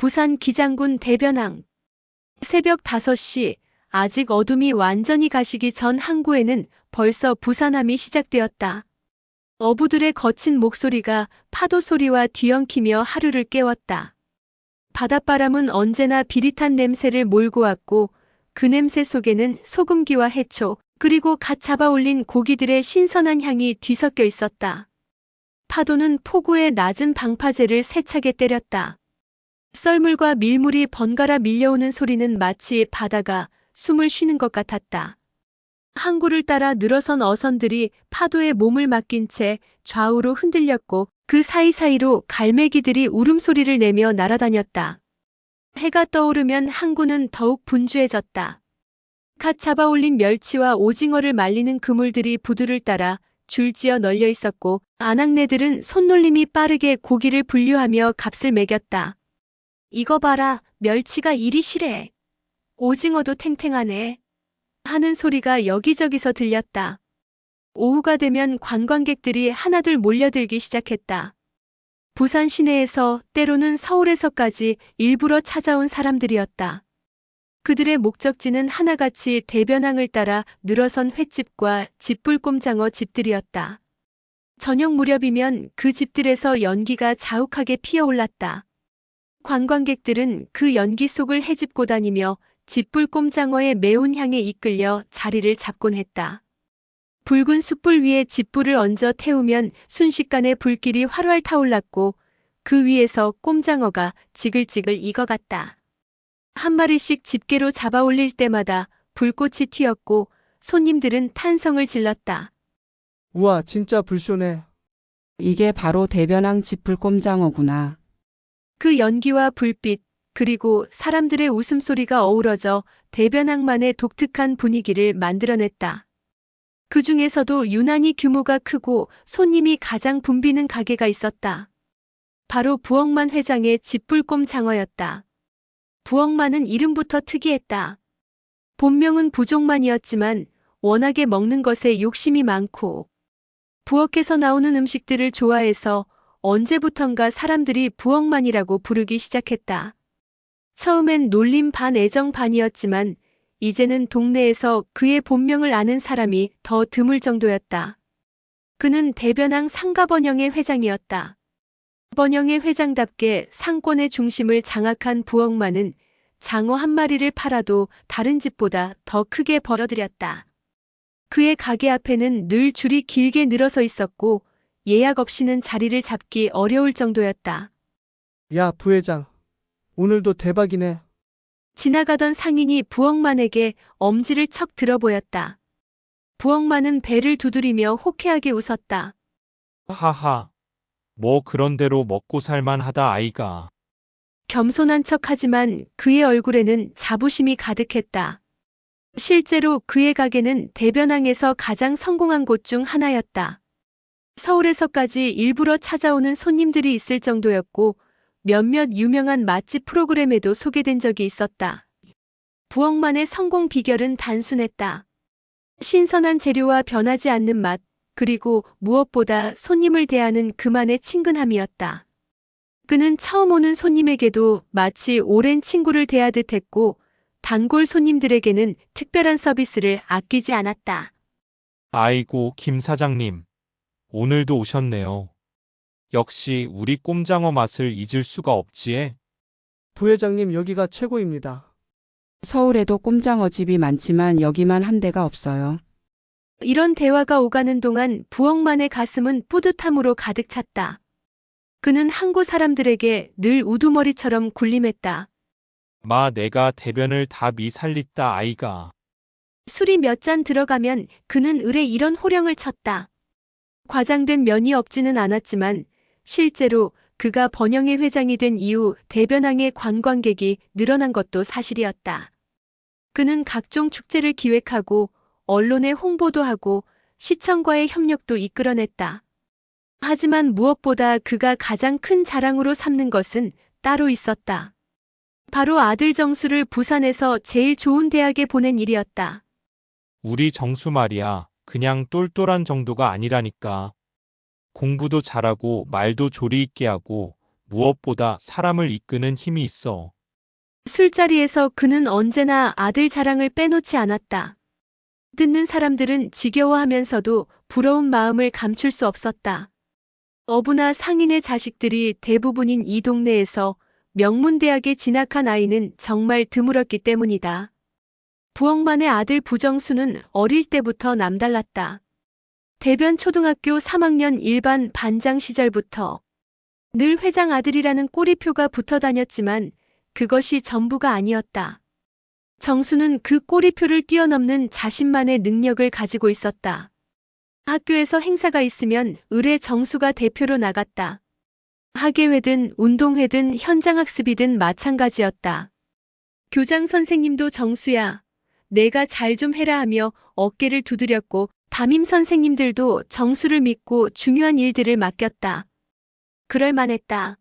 부산 기장군 대변항. 새벽 5시, 아직 어둠이 완전히 가시기 전 항구에는 벌써 부산함이 시작되었다. 어부들의 거친 목소리가 파도 소리와 뒤엉키며 하루를 깨웠다. 바닷바람은 언제나 비릿한 냄새를 몰고 왔고 그 냄새 속에는 소금기와 해초, 그리고 갓 잡아올린 고기들의 신선한 향이 뒤섞여 있었다. 파도는 포구의 낮은 방파제를 세차게 때렸다. 썰물과 밀물이 번갈아 밀려오는 소리는 마치 바다가 숨을 쉬는 것 같았다. 항구를 따라 늘어선 어선들이 파도에 몸을 맡긴 채 좌우로 흔들렸고 그 사이사이로 갈매기들이 울음소리를 내며 날아다녔다. 해가 떠오르면 항구는 더욱 분주해졌다. 갓 잡아올린 멸치와 오징어를 말리는 그물들이 부두를 따라 줄지어 널려 있었고 아낙네들은 손놀림이 빠르게 고기를 분류하며 값을 매겼다. 이거 봐라, 멸치가 이리 실해. 오징어도 탱탱하네. 하는 소리가 여기저기서 들렸다. 오후가 되면 관광객들이 하나둘 몰려들기 시작했다. 부산 시내에서 때로는 서울에서까지 일부러 찾아온 사람들이었다. 그들의 목적지는 하나같이 대변항을 따라 늘어선 횟집과 집불꼼장어 집들이었다. 저녁 무렵이면 그 집들에서 연기가 자욱하게 피어올랐다. 관광객들은 그 연기 속을 헤집고 다니며 집불꼼장어의 매운 향에 이끌려 자리를 잡곤 했다. 붉은 숯불 위에 집불을 얹어 태우면 순식간에 불길이 활활 타올랐고 그 위에서 꼼장어가 지글지글 익어갔다. 한 마리씩 집게로 잡아 올릴 때마다 불꽃이 튀었고 손님들은 탄성을 질렀다. 우와, 진짜 불쇼네. 이게 바로 대변항 집불꼼장어구나. 그 연기와 불빛, 그리고 사람들의 웃음소리가 어우러져 대변항만의 독특한 분위기를 만들어냈다. 그 중에서도 유난히 규모가 크고 손님이 가장 붐비는 가게가 있었다. 바로 부엌만 회장의 집불꼼장어였다. 부엌만은 이름부터 특이했다. 본명은 부족만이었지만 워낙에 먹는 것에 욕심이 많고 부엌에서 나오는 음식들을 좋아해서 언제부턴가 사람들이 부엌만이라고 부르기 시작했다. 처음엔 놀림 반 애정 반이었지만 이제는 동네에서 그의 본명을 아는 사람이 더 드물 정도였다. 그는 대변항 상가번영의 회장이었다. 번영의 회장답게 상권의 중심을 장악한 부엌만은 장어 한 마리를 팔아도 다른 집보다 더 크게 벌어들였다. 그의 가게 앞에는 늘 줄이 길게 늘어서 있었고 예약 없이는 자리를 잡기 어려울 정도였다. 야, 부회장. 오늘도 대박이네. 지나가던 상인이 부엌만에게 엄지를 척 들어 보였다. 부엌만은 배를 두드리며 호쾌하게 웃었다. 하하. 뭐 그런 대로 먹고 살만하다 아이가. 겸손한 척하지만 그의 얼굴에는 자부심이 가득했다. 실제로 그의 가게는 대변항에서 가장 성공한 곳 중 하나였다. 서울에서까지 일부러 찾아오는 손님들이 있을 정도였고 몇몇 유명한 맛집 프로그램에도 소개된 적이 있었다. 부엌만의 성공 비결은 단순했다. 신선한 재료와 변하지 않는 맛, 그리고 무엇보다 손님을 대하는 그만의 친근함이었다. 그는 처음 오는 손님에게도 마치 오랜 친구를 대하듯 했고 단골 손님들에게는 특별한 서비스를 아끼지 않았다. 아이고, 김 사장님. 오늘도 오셨네요. 역시 우리 꼼장어 맛을 잊을 수가 없지에. 부회장님, 여기가 최고입니다. 서울에도 꼼장어 집이 많지만 여기만 한 데가 없어요. 이런 대화가 오가는 동안 부엌만의 가슴은 뿌듯함으로 가득 찼다. 그는 항구 사람들에게 늘 우두머리처럼 군림했다. 마 내가 대변을 다 미살렸다 아이가. 술이 몇 잔 들어가면 그는 을에 이런 호령을 쳤다. 과장된 면이 없지는 않았지만 실제로 그가 번영의 회장이 된 이후 대변항의 관광객이 늘어난 것도 사실이었다. 그는 각종 축제를 기획하고 언론에 홍보도 하고 시청과의 협력도 이끌어냈다. 하지만 무엇보다 그가 가장 큰 자랑으로 삼는 것은 따로 있었다. 바로 아들 정수를 부산에서 제일 좋은 대학에 보낸 일이었다. 우리 정수 말이야. 그냥 똘똘한 정도가 아니라니까. 공부도 잘하고 말도 조리 있게 하고 무엇보다 사람을 이끄는 힘이 있어. 술자리에서 그는 언제나 아들 자랑을 빼놓지 않았다. 듣는 사람들은 지겨워하면서도 부러운 마음을 감출 수 없었다. 어부나 상인의 자식들이 대부분인 이 동네에서 명문대학에 진학한 아이는 정말 드물었기 때문이다. 부엌만의 아들 부정수는 어릴 때부터 남달랐다. 대변 초등학교 3학년 일반 반장 시절부터 늘 회장 아들이라는 꼬리표가 붙어 다녔지만 그것이 전부가 아니었다. 정수는 그 꼬리표를 뛰어넘는 자신만의 능력을 가지고 있었다. 학교에서 행사가 있으면 의뢰 정수가 대표로 나갔다. 학예회든 운동회든 현장학습이든 마찬가지였다. 교장 선생님도 정수야, 내가 잘 좀 해라 하며 어깨를 두드렸고 담임 선생님들도 정수를 믿고 중요한 일들을 맡겼다. 그럴 만했다.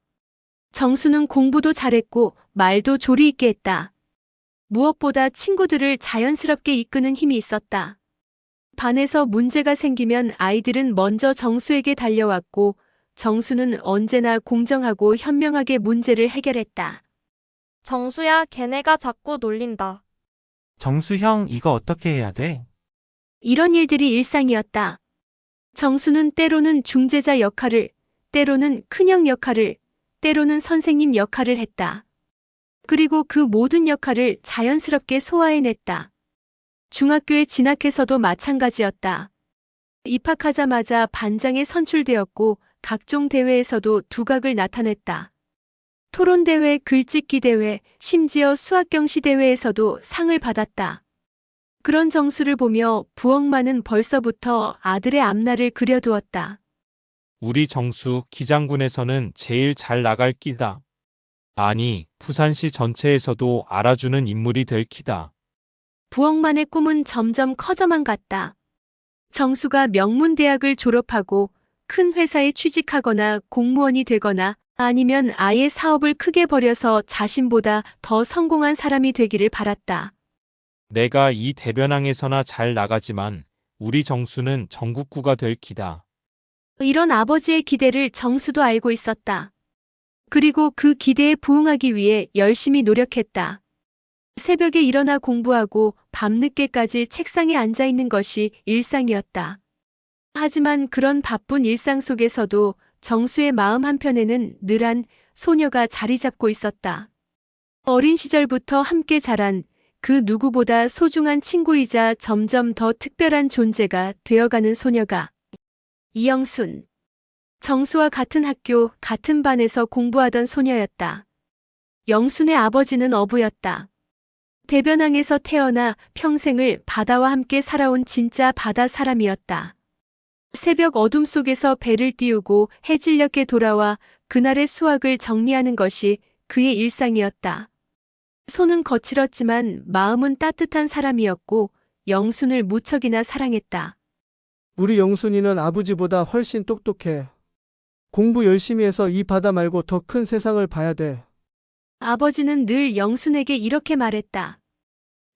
정수는 공부도 잘했고 말도 조리 있게 했다. 무엇보다 친구들을 자연스럽게 이끄는 힘이 있었다. 반에서 문제가 생기면 아이들은 먼저 정수에게 달려왔고 정수는 언제나 공정하고 현명하게 문제를 해결했다. 정수야, 걔네가 자꾸 놀린다. 정수 형, 이거 어떻게 해야 돼? 이런 일들이 일상이었다. 정수는 때로는 중재자 역할을, 때로는 큰형 역할을, 때로는 선생님 역할을 했다. 그리고 그 모든 역할을 자연스럽게 소화해냈다. 중학교에 진학해서도 마찬가지였다. 입학하자마자 반장에 선출되었고 각종 대회에서도 두각을 나타냈다. 토론대회, 글짓기 대회, 심지어 수학경시 대회에서도 상을 받았다. 그런 정수를 보며 부엌만은 벌써부터 아들의 앞날을 그려두었다. 우리 정수 기장군에서는 제일 잘 나갈 끼다. 아니, 부산시 전체에서도 알아주는 인물이 될 키다. 부엌만의 꿈은 점점 커져만 갔다. 정수가 명문대학을 졸업하고 큰 회사에 취직하거나 공무원이 되거나 아니면 아예 사업을 크게 벌여서 자신보다 더 성공한 사람이 되기를 바랐다. 내가 이 대변항에서나 잘 나가지만 우리 정수는 전국구가 될 키다. 이런 아버지의 기대를 정수도 알고 있었다. 그리고 그 기대에 부응하기 위해 열심히 노력했다. 새벽에 일어나 공부하고 밤늦게까지 책상에 앉아 있는 것이 일상이었다. 하지만 그런 바쁜 일상 속에서도 정수의 마음 한편에는 늘한 소녀가 자리 잡고 있었다. 어린 시절부터 함께 자란 그 누구보다 소중한 친구이자 점점 더 특별한 존재가 되어가는 소녀가 이영순. 정수와 같은 학교, 같은 반에서 공부하던 소녀였다. 영순의 아버지는 어부였다. 대변항에서 태어나 평생을 바다와 함께 살아온 진짜 바다 사람이었다. 새벽 어둠 속에서 배를 띄우고 해질녘에 돌아와 그날의 수확을 정리하는 것이 그의 일상이었다. 손은 거칠었지만 마음은 따뜻한 사람이었고 영순을 무척이나 사랑했다. 우리 영순이는 아버지보다 훨씬 똑똑해. 공부 열심히 해서 이 바다 말고 더 큰 세상을 봐야 돼. 아버지는 늘 영순에게 이렇게 말했다.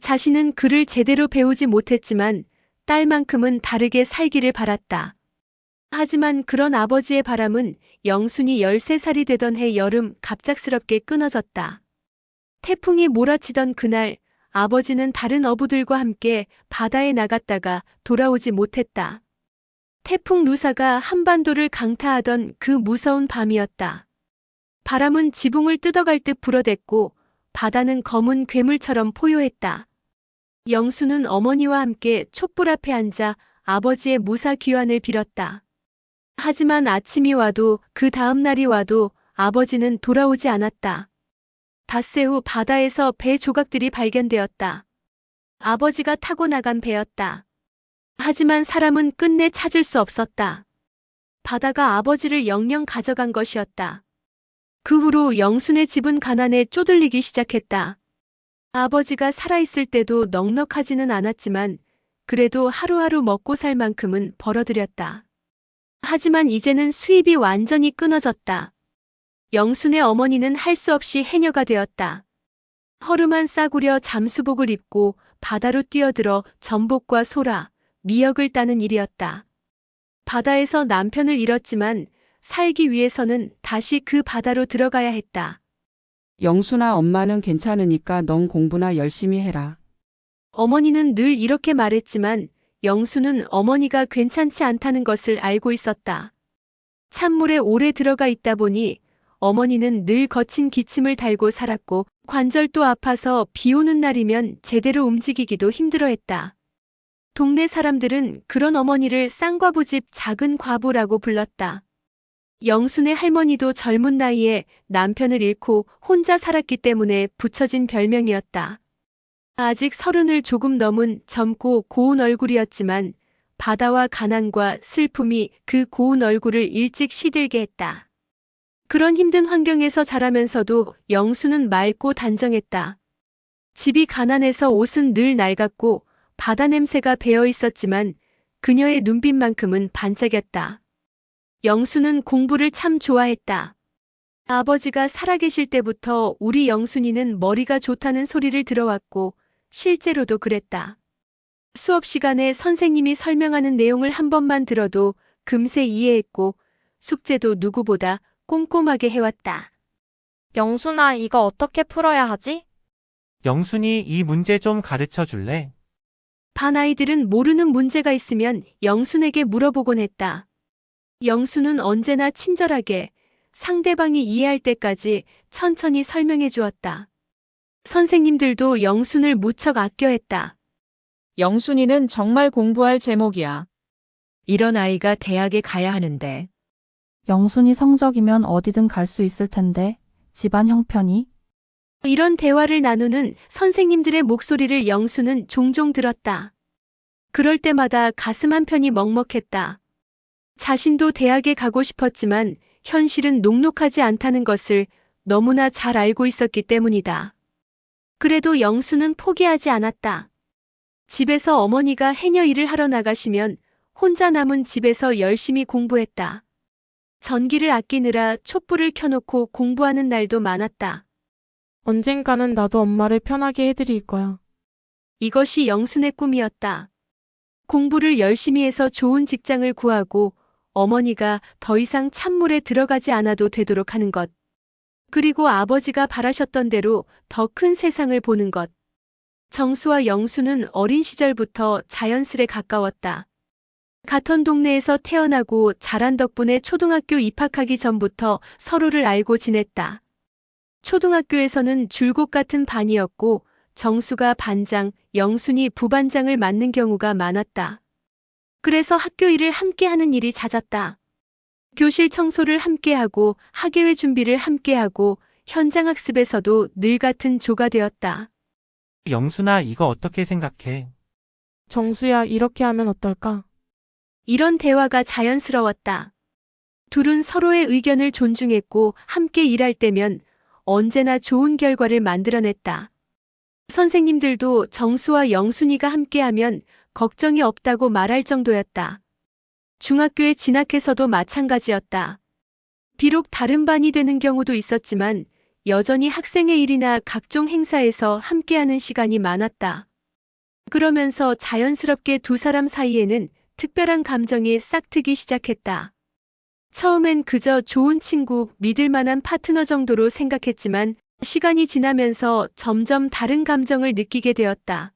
자신은 글을 제대로 배우지 못했지만 딸만큼은 다르게 살기를 바랐다. 하지만 그런 아버지의 바람은 영순이 13살이 되던 해 여름 갑작스럽게 끊어졌다. 태풍이 몰아치던 그날 아버지는 다른 어부들과 함께 바다에 나갔다가 돌아오지 못했다. 태풍 루사가 한반도를 강타하던 그 무서운 밤이었다. 바람은 지붕을 뜯어갈 듯 불어댔고 바다는 검은 괴물처럼 포효했다. 영수는 어머니와 함께 촛불 앞에 앉아 아버지의 무사 귀환을 빌었다. 하지만 아침이 와도 그 다음 날이 와도 아버지는 돌아오지 않았다. 닷새 후 바다에서 배 조각들이 발견되었다. 아버지가 타고 나간 배였다. 하지만 사람은 끝내 찾을 수 없었다. 바다가 아버지를 영영 가져간 것이었다. 그 후로 영순의 집은 가난에 쪼들리기 시작했다. 아버지가 살아있을 때도 넉넉하지는 않았지만 그래도 하루하루 먹고 살 만큼은 벌어들였다. 하지만 이제는 수입이 완전히 끊어졌다. 영순의 어머니는 할 수 없이 해녀가 되었다. 허름한 싸구려 잠수복을 입고 바다로 뛰어들어 전복과 소라, 미역을 따는 일이었다. 바다에서 남편을 잃었지만 살기 위해서는 다시 그 바다로 들어가야 했다. 영순아, 엄마는 괜찮으니까 넌 공부나 열심히 해라. 어머니는 늘 이렇게 말했지만 영수는 어머니가 괜찮지 않다는 것을 알고 있었다. 찬물에 오래 들어가 있다 보니 어머니는 늘 거친 기침을 달고 살았고 관절도 아파서 비 오는 날이면 제대로 움직이기도 힘들어했다. 동네 사람들은 그런 어머니를 쌍과부집 작은 과부라고 불렀다. 영순의 할머니도 젊은 나이에 남편을 잃고 혼자 살았기 때문에 붙여진 별명이었다. 아직 30을 조금 넘은 젊고 고운 얼굴이었지만 바다와 가난과 슬픔이 그 고운 얼굴을 일찍 시들게 했다. 그런 힘든 환경에서 자라면서도 영수는 맑고 단정했다. 집이 가난해서 옷은 늘 낡았고 바다 냄새가 배어 있었지만 그녀의 눈빛만큼은 반짝였다. 영수는 공부를 참 좋아했다. 아버지가 살아계실 때부터 우리 영순이는 머리가 좋다는 소리를 들어왔고 실제로도 그랬다. 수업 시간에 선생님이 설명하는 내용을 한 번만 들어도 금세 이해했고 숙제도 누구보다 꼼꼼하게 해왔다. 영순아, 이거 어떻게 풀어야 하지? 영순이 이 문제 좀 가르쳐 줄래? 반 아이들은 모르는 문제가 있으면 영순에게 물어보곤 했다. 영순은 언제나 친절하게 상대방이 이해할 때까지 천천히 설명해 주었다. 선생님들도 영순을 무척 아껴했다. 영순이는 정말 공부할 제목이야. 이런 아이가 대학에 가야 하는데. 영순이 성적이면 어디든 갈 수 있을 텐데, 집안 형편이? 이런 대화를 나누는 선생님들의 목소리를 영수는 종종 들었다. 그럴 때마다 가슴 한편이 먹먹했다. 자신도 대학에 가고 싶었지만 현실은 녹록하지 않다는 것을 너무나 잘 알고 있었기 때문이다. 그래도 영수는 포기하지 않았다. 집에서 어머니가 해녀 일을 하러 나가시면 혼자 남은 집에서 열심히 공부했다. 전기를 아끼느라 촛불을 켜놓고 공부하는 날도 많았다. 언젠가는 나도 엄마를 편하게 해드릴 거야. 이것이 영순의 꿈이었다. 공부를 열심히 해서 좋은 직장을 구하고 어머니가 더 이상 찬물에 들어가지 않아도 되도록 하는 것. 그리고 아버지가 바라셨던 대로 더 큰 세상을 보는 것. 정수와 영수는 어린 시절부터 자연스레 가까웠다. 같은 동네에서 태어나고 자란 덕분에 초등학교 입학하기 전부터 서로를 알고 지냈다. 초등학교에서는 줄곧 같은 반이었고 정수가 반장, 영순이 부반장을 맡는 경우가 많았다. 그래서 학교 일을 함께하는 일이 잦았다. 교실 청소를 함께하고 학예회 준비를 함께하고 현장 학습에서도 늘 같은 조가 되었다. 영순아, 이거 어떻게 생각해? 정수야, 이렇게 하면 어떨까? 이런 대화가 자연스러웠다. 둘은 서로의 의견을 존중했고 함께 일할 때면 언제나 좋은 결과를 만들어냈다. 선생님들도 정수와 영순이가 함께하면 걱정이 없다고 말할 정도였다. 중학교에 진학해서도 마찬가지였다. 비록 다른 반이 되는 경우도 있었지만 여전히 학생의 일이나 각종 행사에서 함께하는 시간이 많았다. 그러면서 자연스럽게 두 사람 사이에는 특별한 감정이 싹트기 시작했다. 처음엔 그저 좋은 친구, 믿을 만한 파트너 정도로 생각했지만 시간이 지나면서 점점 다른 감정을 느끼게 되었다.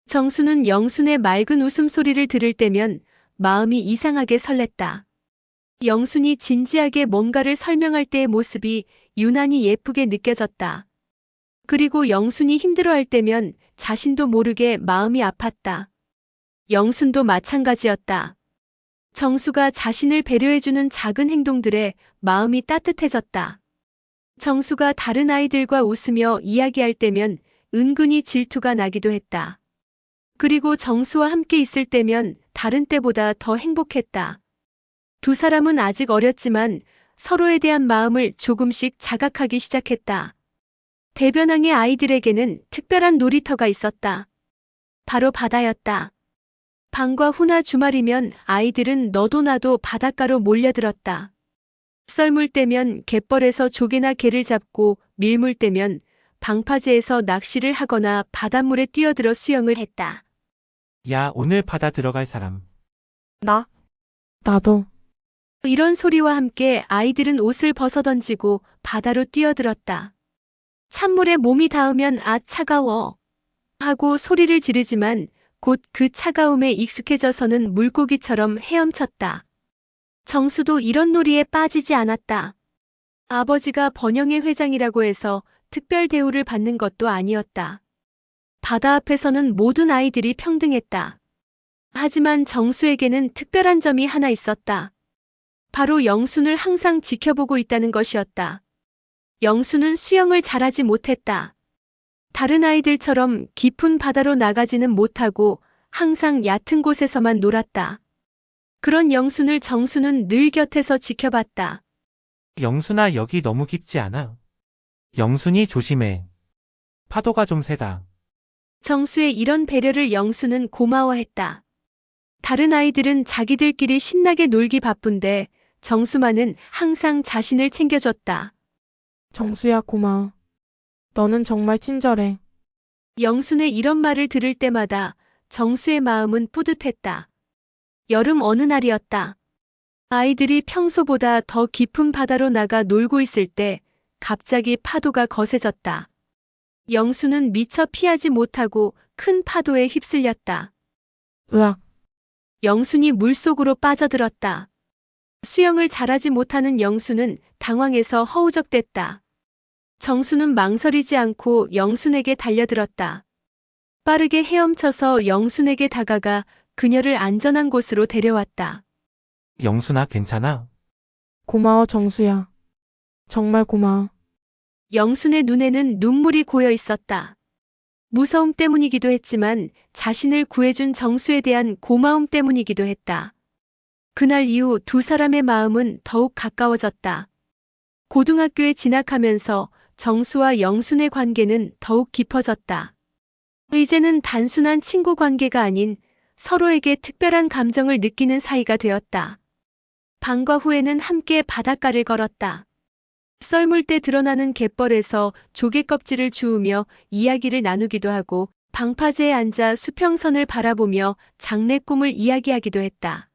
정수는 영순의 맑은 웃음소리를 들을 때면 마음이 이상하게 설렜다. 영순이 진지하게 뭔가를 설명할 때의 모습이 유난히 예쁘게 느껴졌다. 그리고 영순이 힘들어할 때면 자신도 모르게 마음이 아팠다. 영순도 마찬가지였다. 정수가 자신을 배려해주는 작은 행동들에 마음이 따뜻해졌다. 정수가 다른 아이들과 웃으며 이야기할 때면 은근히 질투가 나기도 했다. 그리고 정수와 함께 있을 때면 다른 때보다 더 행복했다. 두 사람은 아직 어렸지만 서로에 대한 마음을 조금씩 자각하기 시작했다. 대변항의 아이들에게는 특별한 놀이터가 있었다. 바로 바다였다. 방과 후나 주말이면 아이들은 너도 나도 바닷가로 몰려들었다. 썰물 때면 갯벌에서 조개나 게를 잡고 밀물 때면 방파제에서 낚시를 하거나 바닷물에 뛰어들어 수영을 했다. 야, 오늘 바다 들어갈 사람. 나? 나도. 이런 소리와 함께 아이들은 옷을 벗어던지고 바다로 뛰어들었다. 찬물에 몸이 닿으면 아 차가워 하고 소리를 지르지만 곧 그 차가움에 익숙해져서는 물고기처럼 헤엄쳤다. 정수도 이런 놀이에 빠지지 않았다. 아버지가 번영의 회장이라고 해서 특별 대우를 받는 것도 아니었다. 바다 앞에서는 모든 아이들이 평등했다. 하지만 정수에게는 특별한 점이 하나 있었다. 바로 영순을 항상 지켜보고 있다는 것이었다. 영순은 수영을 잘하지 못했다. 다른 아이들처럼 깊은 바다로 나가지는 못하고 항상 얕은 곳에서만 놀았다. 그런 영순을 정수는 늘 곁에서 지켜봤다. 영순아, 여기 너무 깊지 않아? 영순이 조심해. 파도가 좀 세다. 정수의 이런 배려를 영수는 고마워했다. 다른 아이들은 자기들끼리 신나게 놀기 바쁜데 정수만은 항상 자신을 챙겨줬다. 정수야, 고마워. 너는 정말 친절해. 영순의 이런 말을 들을 때마다 정수의 마음은 뿌듯했다. 여름 어느 날이었다. 아이들이 평소보다 더 깊은 바다로 나가 놀고 있을 때 갑자기 파도가 거세졌다. 영수는 미처 피하지 못하고 큰 파도에 휩쓸렸다. 으악, 영순이 물속으로 빠져들었다. 수영을 잘하지 못하는 영수는 당황해서 허우적댔다. 정수는 망설이지 않고 영순에게 달려들었다. 빠르게 헤엄쳐서 영순에게 다가가 그녀를 안전한 곳으로 데려왔다. 영순아, 괜찮아? 고마워, 정수야. 정말 고마워. 영순의 눈에는 눈물이 고여 있었다. 무서움 때문이기도 했지만 자신을 구해준 정수에 대한 고마움 때문이기도 했다. 그날 이후 두 사람의 마음은 더욱 가까워졌다. 고등학교에 진학하면서 정수와 영순의 관계는 더욱 깊어졌다. 이제는 단순한 친구 관계가 아닌 서로에게 특별한 감정을 느끼는 사이가 되었다. 방과 후에는 함께 바닷가를 걸었다. 썰물 때 드러나는 갯벌에서 조개 껍질을 주우며 이야기를 나누기도 하고 방파제에 앉아 수평선을 바라보며 장래 꿈을 이야기하기도 했다.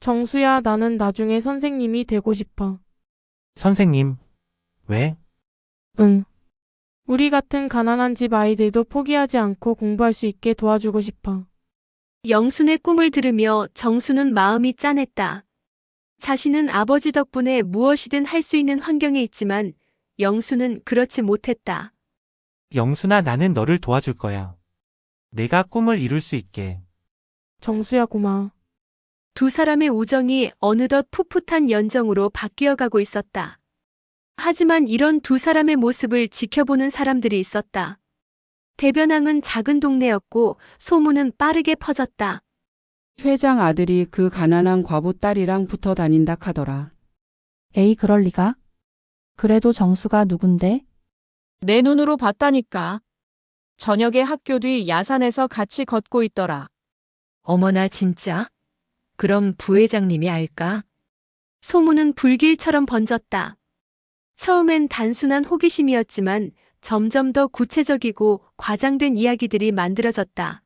정수야, 나는 나중에 선생님이 되고 싶어. 선생님. 왜? 응. 우리 같은 가난한 집 아이들도 포기하지 않고 공부할 수 있게 도와주고 싶어. 영순의 꿈을 들으며 정수는 마음이 짠했다. 자신은 아버지 덕분에 무엇이든 할 수 있는 환경에 있지만 영수는 그렇지 못했다. 영순아, 나는 너를 도와줄 거야. 내가 꿈을 이룰 수 있게. 정수야, 고마워. 두 사람의 우정이 어느덧 풋풋한 연정으로 바뀌어가고 있었다. 하지만 이런 두 사람의 모습을 지켜보는 사람들이 있었다. 대변항은 작은 동네였고 소문은 빠르게 퍼졌다. 회장 아들이 그 가난한 과부 딸이랑 붙어 다닌다 카더라. 에이, 그럴 리가? 그래도 정수가 누군데? 내 눈으로 봤다니까. 저녁에 학교 뒤 야산에서 같이 걷고 있더라. 어머나 진짜? 그럼 부회장님이 알까? 소문은 불길처럼 번졌다. 처음엔 단순한 호기심이었지만 점점 더 구체적이고 과장된 이야기들이 만들어졌다.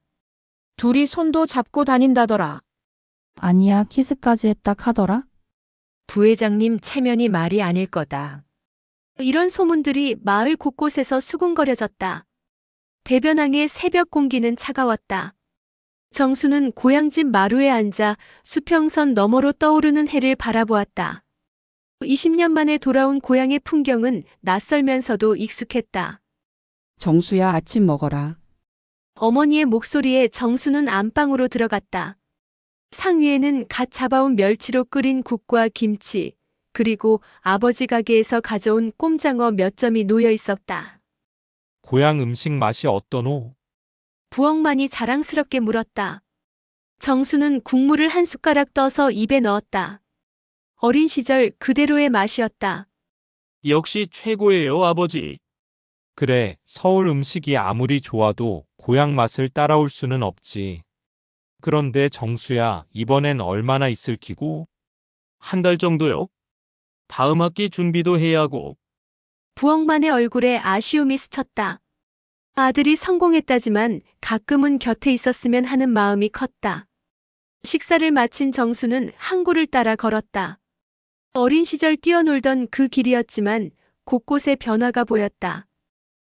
둘이 손도 잡고 다닌다더라. 아니야, 키스까지 했다 카더라? 부회장님 체면이 말이 아닐 거다. 이런 소문들이 마을 곳곳에서 수군거려졌다. 대변항의 새벽 공기는 차가웠다. 정수는 고향집 마루에 앉아 수평선 너머로 떠오르는 해를 바라보았다. 20년 만에 돌아온 고향의 풍경은 낯설면서도 익숙했다. 정수야, 아침 먹어라. 어머니의 목소리에 정수는 안방으로 들어갔다. 상 위에는 갓 잡아온 멸치로 끓인 국과 김치, 그리고 아버지 가게에서 가져온 꼼장어 몇 점이 놓여 있었다. 고향 음식 맛이 어떠노? 부엌만이 자랑스럽게 물었다. 정수는 국물을 한 숟가락 떠서 입에 넣었다. 어린 시절 그대로의 맛이었다. 역시 최고예요, 아버지. 그래, 서울 음식이 아무리 좋아도 고향 맛을 따라올 수는 없지. 그런데 정수야, 이번엔 얼마나 있을 기고? 한 달 정도요? 다음 학기 준비도 해야 하고. 부엌만의 얼굴에 아쉬움이 스쳤다. 아들이 성공했다지만 가끔은 곁에 있었으면 하는 마음이 컸다. 식사를 마친 정수는 항구를 따라 걸었다. 어린 시절 뛰어놀던 그 길이었지만 곳곳에 변화가 보였다.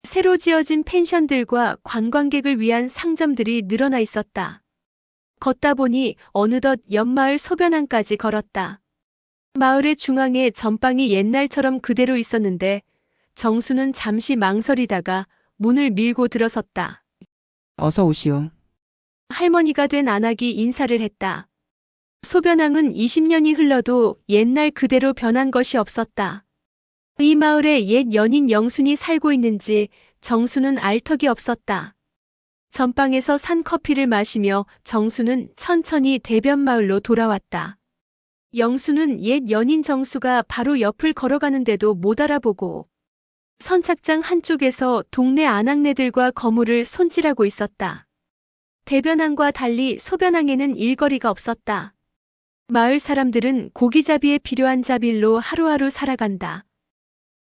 새로 지어진 펜션들과 관광객을 위한 상점들이 늘어나 있었다. 걷다 보니 어느덧 옆마을 소변항까지 걸었다. 마을의 중앙에 전방이 옛날처럼 그대로 있었는데 정수는 잠시 망설이다가 문을 밀고 들어섰다. 어서 오시오. 할머니가 된 안악이 인사를 했다. 소변항은 20년이 흘러도 옛날 그대로 변한 것이 없었다. 이 마을에 옛 연인 영순이 살고 있는지 정수는 알 턱이 없었다. 전방에서 산 커피를 마시며 정수는 천천히 대변마을로 돌아왔다. 영수는 옛 연인 정수가 바로 옆을 걸어가는데도 못 알아보고 선착장 한쪽에서 동네 아낙네들과 거물을 손질하고 있었다. 대변항과 달리 소변항에는 일거리가 없었다. 마을 사람들은 고기잡이에 필요한 자빌로 하루하루 살아간다.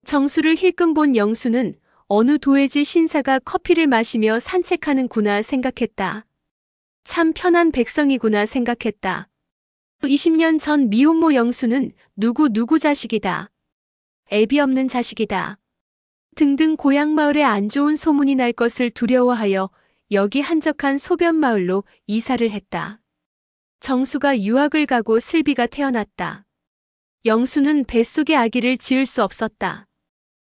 정수를 힐끔 본 영수는 어느 도해지 신사가 커피를 마시며 산책하는구나 생각했다. 참 편한 백성이구나 생각했다. 20년 전 미혼모 영수는 누구 자식이다. 애비 없는 자식이다. 등등 고향 마을에 안 좋은 소문이 날 것을 두려워하여 여기 한적한 소변마을로 이사를 했다. 정수가 유학을 가고 슬비가 태어났다. 영수는 뱃속에 아기를 지을 수 없었다.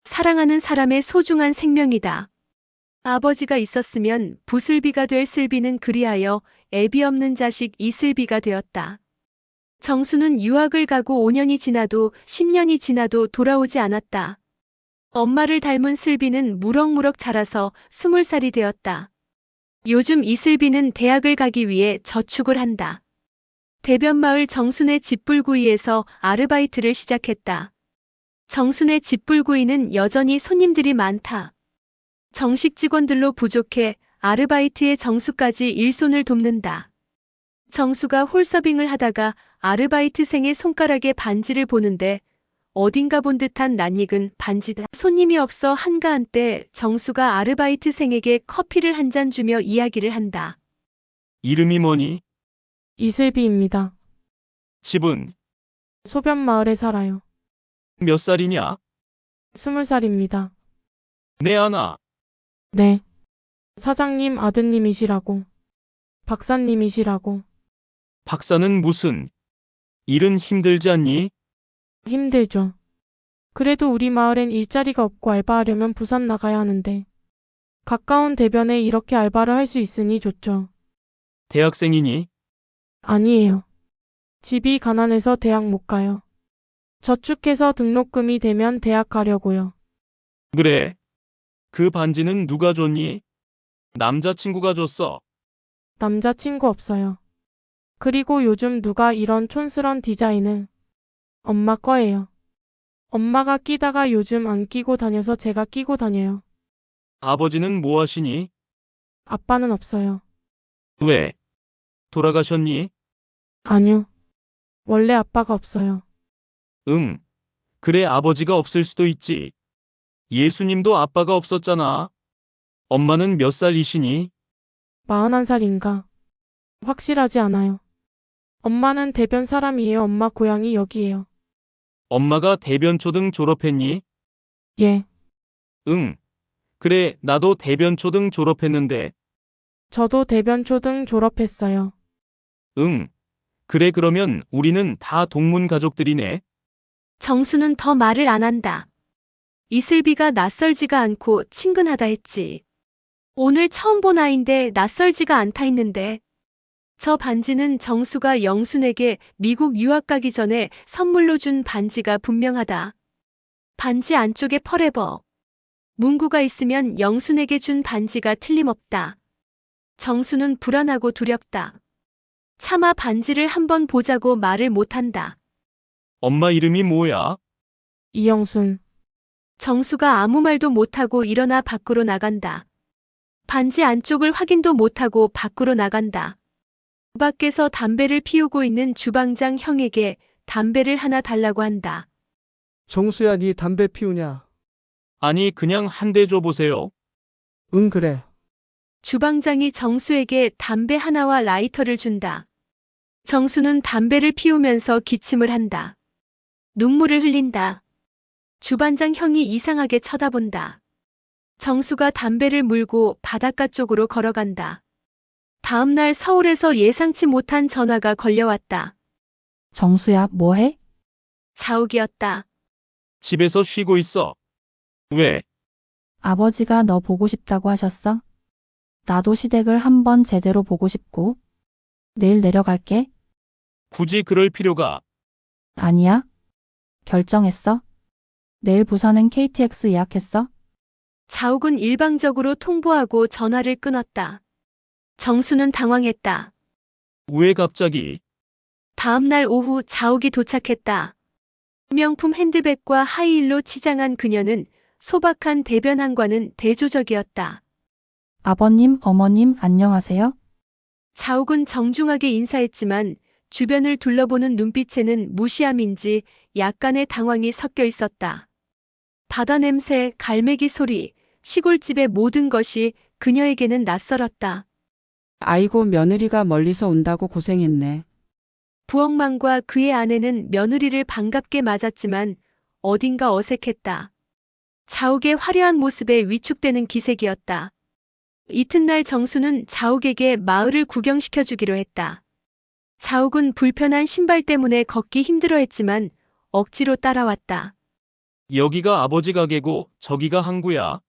사랑하는 사람의 소중한 생명이다. 아버지가 있었으면 부슬비가 될 슬비는 그리하여 애비 없는 자식 이슬비가 되었다. 정수는 유학을 가고 5년이 지나도 10년이 지나도 돌아오지 않았다. 엄마를 닮은 슬비는 무럭무럭 자라서 20살이 되었다. 요즘 이슬비는 대학을 가기 위해 저축을 한다. 대변마을 정순의 집불구이에서 아르바이트를 시작했다. 정순의 집불구이는 여전히 손님들이 많다. 정식 직원들로 부족해 아르바이트의 정수까지 일손을 돕는다. 정수가 홀서빙을 하다가 아르바이트생의 손가락에 반지를 보는데 어딘가 본 듯한 낯익은 반지다. 손님이 없어 한가한 때 정수가 아르바이트생에게 커피를 한 잔 주며 이야기를 한다. 이름이 뭐니? 이슬비입니다. 집은 소변마을에 살아요. 몇 살이냐? 20살입니다. 내 아나. 네. 사장님 아드님이시라고. 박사님이시라고. 박사는 무슨? 일은 힘들지 않니? 힘들죠. 그래도 우리 마을엔 일자리가 없고 알바하려면 부산 나가야 하는데 가까운 대변에 이렇게 알바를 할 수 있으니 좋죠. 대학생이니? 아니에요. 집이 가난해서 대학 못 가요. 저축해서 등록금이 되면 대학 가려고요. 그래. 그 반지는 누가 줬니? 남자친구가 줬어. 남자친구 없어요. 그리고 요즘 누가 이런 촌스런 디자인을. 엄마 거예요. 엄마가 끼다가 요즘 안 끼고 다녀서 제가 끼고 다녀요. 아버지는 뭐 하시니? 아빠는 없어요. 왜? 돌아가셨니? 아니요. 원래 아빠가 없어요. 응. 그래, 아버지가 없을 수도 있지. 예수님도 아빠가 없었잖아. 엄마는 몇 살이시니? 41살인가. 확실하지 않아요. 엄마는 대변 사람이에요. 엄마 고향이 여기예요. 엄마가 대변초등 졸업했니? 예. 응. 그래, 나도 대변초등 졸업했는데. 저도 대변 초등 졸업했어요. 응. 그래, 그러면 우리는 다 동문 가족들이네. 정수는 더 말을 안 한다. 이슬비가 낯설지가 않고 친근하다 했지. 오늘 처음 본 아인데 낯설지가 않다 했는데 저 반지는 정수가 영순에게 미국 유학 가기 전에 선물로 준 반지가 분명하다. 반지 안쪽에 퍼레버. 문구가 있으면 영순에게 준 반지가 틀림없다. 정수는 불안하고 두렵다. 차마 반지를 한번 보자고 말을 못한다. 엄마 이름이 뭐야? 이영순. 정수가 아무 말도 못하고 일어나 밖으로 나간다. 반지 안쪽을 확인도 못하고 밖으로 나간다. 밖에서 담배를 피우고 있는 주방장 형에게 담배를 하나 달라고 한다. 정수야, 네 담배 피우냐? 아니, 그냥 한 대 줘보세요. 응, 그래. 주방장이 정수에게 담배 하나와 라이터를 준다. 정수는 담배를 피우면서 기침을 한다. 눈물을 흘린다. 주반장 형이 이상하게 쳐다본다. 정수가 담배를 물고 바닷가 쪽으로 걸어간다. 다음 날 서울에서 예상치 못한 전화가 걸려왔다. 정수야, 뭐해? 자욱이었다. 집에서 쉬고 있어. 왜? 아버지가 너 보고 싶다고 하셨어? 나도 시댁을 한번 제대로 보고 싶고. 내일 내려갈게. 굳이 그럴 필요가. 아니야. 결정했어. 내일 부산행 KTX 예약했어. 자욱은 일방적으로 통보하고 전화를 끊었다. 정수는 당황했다. 왜 갑자기? 다음 날 오후 자욱이 도착했다. 명품 핸드백과 하이힐로 치장한 그녀는 소박한 대변함과는 대조적이었다. 아버님, 어머님, 안녕하세요. 자욱은 정중하게 인사했지만 주변을 둘러보는 눈빛에는 무시함인지 약간의 당황이 섞여 있었다. 바다 냄새, 갈매기 소리, 시골집의 모든 것이 그녀에게는 낯설었다. 아이고, 며느리가 멀리서 온다고 고생했네. 부엌만과 그의 아내는 며느리를 반갑게 맞았지만 어딘가 어색했다. 자욱의 화려한 모습에 위축되는 기색이었다. 이튿날 정수는 자욱에게 마을을 구경시켜 주기로 했다. 자욱은 불편한 신발 때문에 걷기 힘들어했지만 억지로 따라왔다. 여기가 아버지 가게고 저기가 항구야.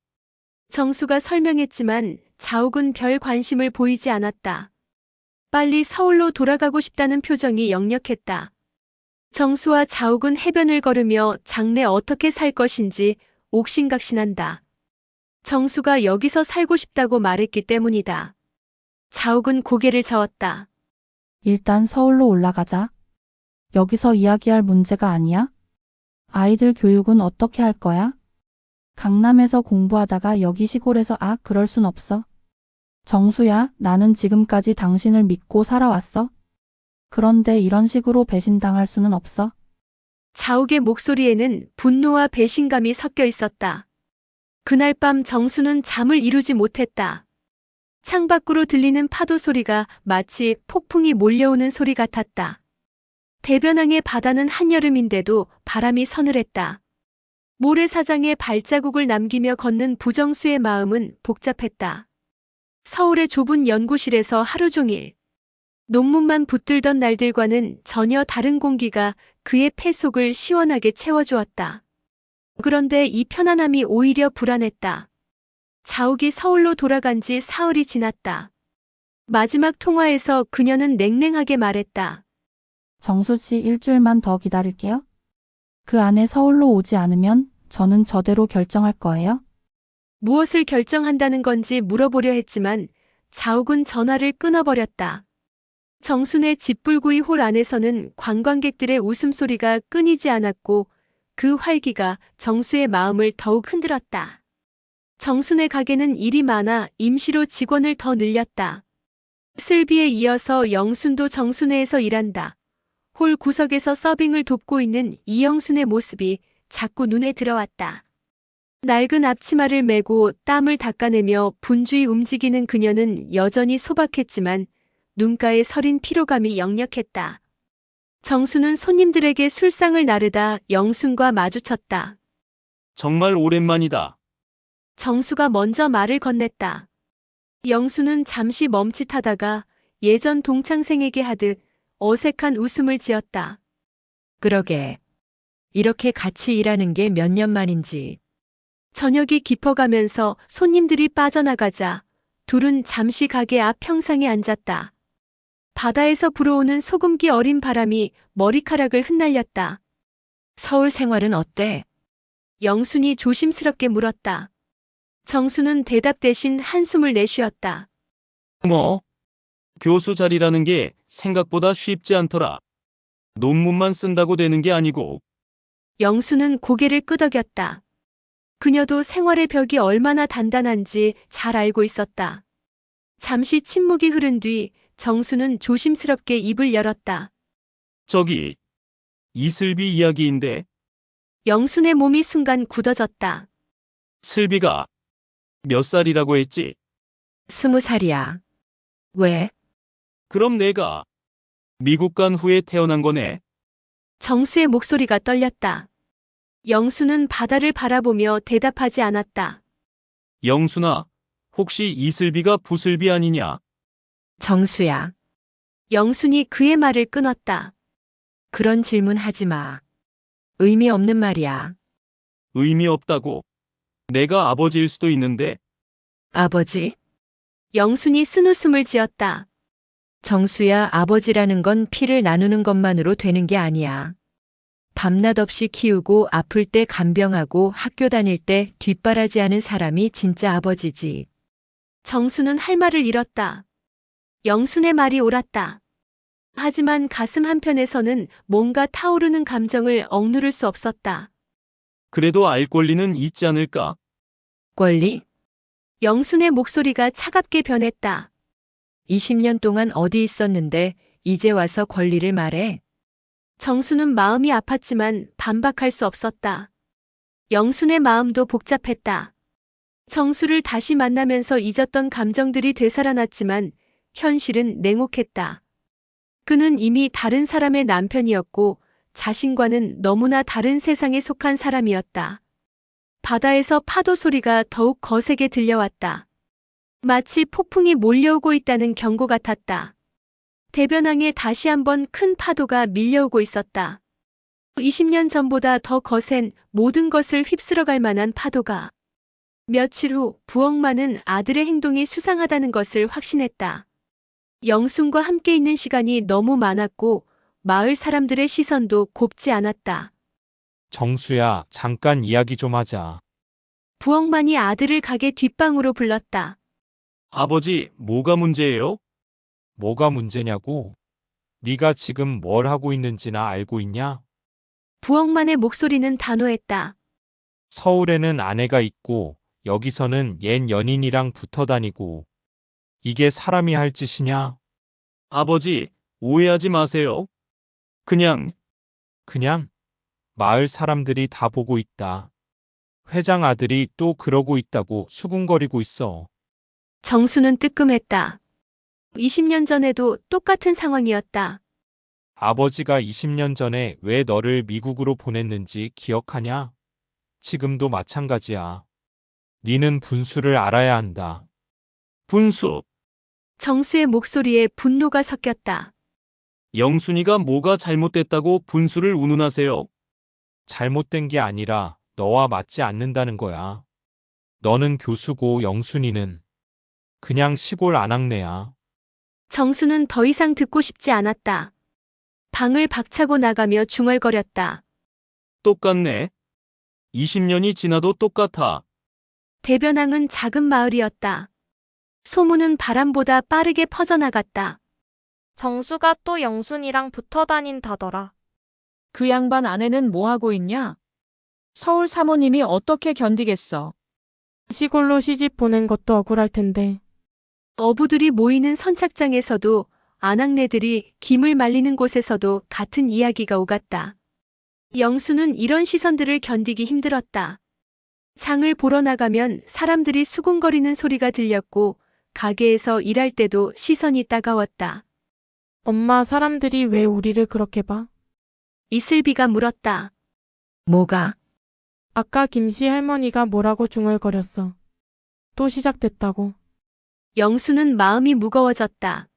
정수가 설명했지만 자욱은 별 관심을 보이지 않았다. 빨리 서울로 돌아가고 싶다는 표정이 역력했다. 정수와 자욱은 해변을 걸으며 장래 어떻게 살 것인지 옥신각신한다. 정수가 여기서 살고 싶다고 말했기 때문이다. 자욱은 고개를 저었다. 일단 서울로 올라가자. 여기서 이야기할 문제가 아니야. 아이들 교육은 어떻게 할 거야? 강남에서 공부하다가 여기 시골에서 그럴 순 없어. 정수야, 나는 지금까지 당신을 믿고 살아왔어. 그런데 이런 식으로 배신당할 수는 없어. 자욱의 목소리에는 분노와 배신감이 섞여 있었다. 그날 밤 정수는 잠을 이루지 못했다. 창밖으로 들리는 파도 소리가 마치 폭풍이 몰려오는 소리 같았다. 대변항의 바다는 한여름인데도 바람이 서늘했다. 모래사장에 발자국을 남기며 걷는 부정수의 마음은 복잡했다. 서울의 좁은 연구실에서 하루 종일 논문만 붙들던 날들과는 전혀 다른 공기가 그의 폐속을 시원하게 채워주었다. 그런데 이 편안함이 오히려 불안했다. 자욱이 서울로 돌아간 지 사흘이 지났다. 마지막 통화에서 그녀는 냉랭하게 말했다. 정수 씨, 일주일만 더 기다릴게요. 그 안에 서울로 오지 않으면 저는 저대로 결정할 거예요. 무엇을 결정한다는 건지 물어보려 했지만 자욱은 전화를 끊어버렸다. 정순의 집불구이 홀 안에서는 관광객들의 웃음소리가 끊이지 않았고 그 활기가 정수의 마음을 더욱 흔들었다. 정순의 가게는 일이 많아 임시로 직원을 더 늘렸다. 슬비에 이어서 영순도 정순회에서 일한다. 홀 구석에서 서빙을 돕고 있는 이영순의 모습이 자꾸 눈에 들어왔다. 낡은 앞치마를 메고 땀을 닦아내며 분주히 움직이는 그녀는 여전히 소박했지만 눈가에 서린 피로감이 역력했다. 정수는 손님들에게 술상을 나르다 영순과 마주쳤다. 정말 오랜만이다. 정수가 먼저 말을 건넸다. 영수는 잠시 멈칫하다가 예전 동창생에게 하듯 어색한 웃음을 지었다. 그러게. 이렇게 같이 일하는 게 몇 년 만인지. 저녁이 깊어가면서 손님들이 빠져나가자 둘은 잠시 가게 앞 평상에 앉았다. 바다에서 불어오는 소금기 어린 바람이 머리카락을 흩날렸다. 서울 생활은 어때? 영순이 조심스럽게 물었다. 정수는 대답 대신 한숨을 내쉬었다. 뭐? 교수 자리라는 게 생각보다 쉽지 않더라. 논문만 쓴다고 되는 게 아니고. 영수는 고개를 끄덕였다. 그녀도 생활의 벽이 얼마나 단단한지 잘 알고 있었다. 잠시 침묵이 흐른 뒤 정수는 조심스럽게 입을 열었다. 저기, 이슬비 이야기인데 영순의 몸이 순간 굳어졌다. 슬비가 몇 살이라고 했지? 20살이야. 왜? 그럼 내가 미국 간 후에 태어난 거네. 정수의 목소리가 떨렸다. 영수는 바다를 바라보며 대답하지 않았다. 영순아, 혹시 이슬비가 부슬비 아니냐? 정수야, 영순이 그의 말을 끊었다. 그런 질문 하지 마. 의미 없는 말이야. 의미 없다고. 내가 아버지일 수도 있는데. 아버지? 영순이 쓴웃음을 지었다. 정수야, 아버지라는 건 피를 나누는 것만으로 되는 게 아니야. 밤낮 없이 키우고 아플 때 간병하고 학교 다닐 때 뒷바라지하는 사람이 진짜 아버지지. 정수는 할 말을 잃었다. 영순의 말이 옳았다. 하지만 가슴 한편에서는 뭔가 타오르는 감정을 억누를 수 없었다. 그래도 알 권리는 있지 않을까? 권리? 영순의 목소리가 차갑게 변했다. 20년 동안 어디 있었는데 이제 와서 권리를 말해. 정수는 마음이 아팠지만 반박할 수 없었다. 영순의 마음도 복잡했다. 정수를 다시 만나면서 잊었던 감정들이 되살아났지만 현실은 냉혹했다. 그는 이미 다른 사람의 남편이었고 자신과는 너무나 다른 세상에 속한 사람이었다. 바다에서 파도 소리가 더욱 거세게 들려왔다. 마치 폭풍이 몰려오고 있다는 경고 같았다. 대변항에 다시 한번 큰 파도가 밀려오고 있었다. 20년 전보다 더 거센 모든 것을 휩쓸어갈 만한 파도가. 며칠 후 부엌만은 아들의 행동이 수상하다는 것을 확신했다. 영순과 함께 있는 시간이 너무 많았고 마을 사람들의 시선도 곱지 않았다. 정수야, 잠깐 이야기 좀 하자. 부엌만이 아들을 가게 뒷방으로 불렀다. 아버지, 뭐가 문제예요? 뭐가 문제냐고? 네가 지금 뭘 하고 있는지나 알고 있냐? 부엌만의 목소리는 단호했다. 서울에는 아내가 있고 여기서는 옛 연인이랑 붙어 다니고 이게 사람이 할 짓이냐? 아버지, 오해하지 마세요. 그냥 마을 사람들이 다 보고 있다. 회장 아들이 또 그러고 있다고 수군거리고 있어. 정수는 뜨끔했다. 20년 전에도 똑같은 상황이었다. 아버지가 20년 전에 왜 너를 미국으로 보냈는지 기억하냐? 지금도 마찬가지야. 니는 분수를 알아야 한다. 분수. 정수의 목소리에 분노가 섞였다. 영순이가 뭐가 잘못됐다고 분수를 운운하세요? 잘못된 게 아니라 너와 맞지 않는다는 거야. 너는 교수고 영순이는 그냥 시골 아낙네야. 정수는 더 이상 듣고 싶지 않았다. 방을 박차고 나가며 중얼거렸다. 똑같네. 20년이 지나도 똑같아. 대변항은 작은 마을이었다. 소문은 바람보다 빠르게 퍼져나갔다. 정수가 또 영순이랑 붙어 다닌다더라. 그 양반 아내는 뭐 하고 있냐? 서울 사모님이 어떻게 견디겠어? 시골로 시집 보낸 것도 억울할 텐데. 어부들이 모이는 선착장에서도 아낙네들이 김을 말리는 곳에서도 같은 이야기가 오갔다. 영수는 이런 시선들을 견디기 힘들었다. 장을 보러 나가면 사람들이 수군거리는 소리가 들렸고 가게에서 일할 때도 시선이 따가웠다. 엄마, 사람들이 왜 우리를 그렇게 봐? 이슬비가 물었다. 뭐가? 아까 김씨 할머니가 뭐라고 중얼거렸어. 또 시작됐다고. 영수는 마음이 무거워졌다.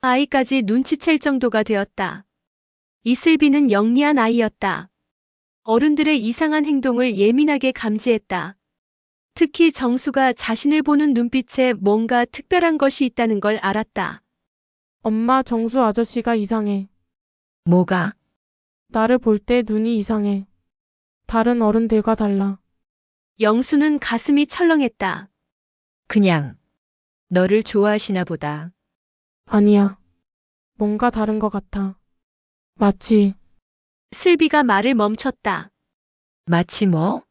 아이까지 눈치챌 정도가 되었다. 이슬비는 영리한 아이였다. 어른들의 이상한 행동을 예민하게 감지했다. 특히 정수가 자신을 보는 눈빛에 뭔가 특별한 것이 있다는 걸 알았다. 엄마, 정수 아저씨가 이상해. 뭐가? 나를 볼 때 눈이 이상해. 다른 어른들과 달라. 영수는 가슴이 철렁했다. 그냥 너를 좋아하시나 보다. 아니야. 뭔가 다른 것 같아. 마치 슬비가 말을 멈췄다. 마치 뭐?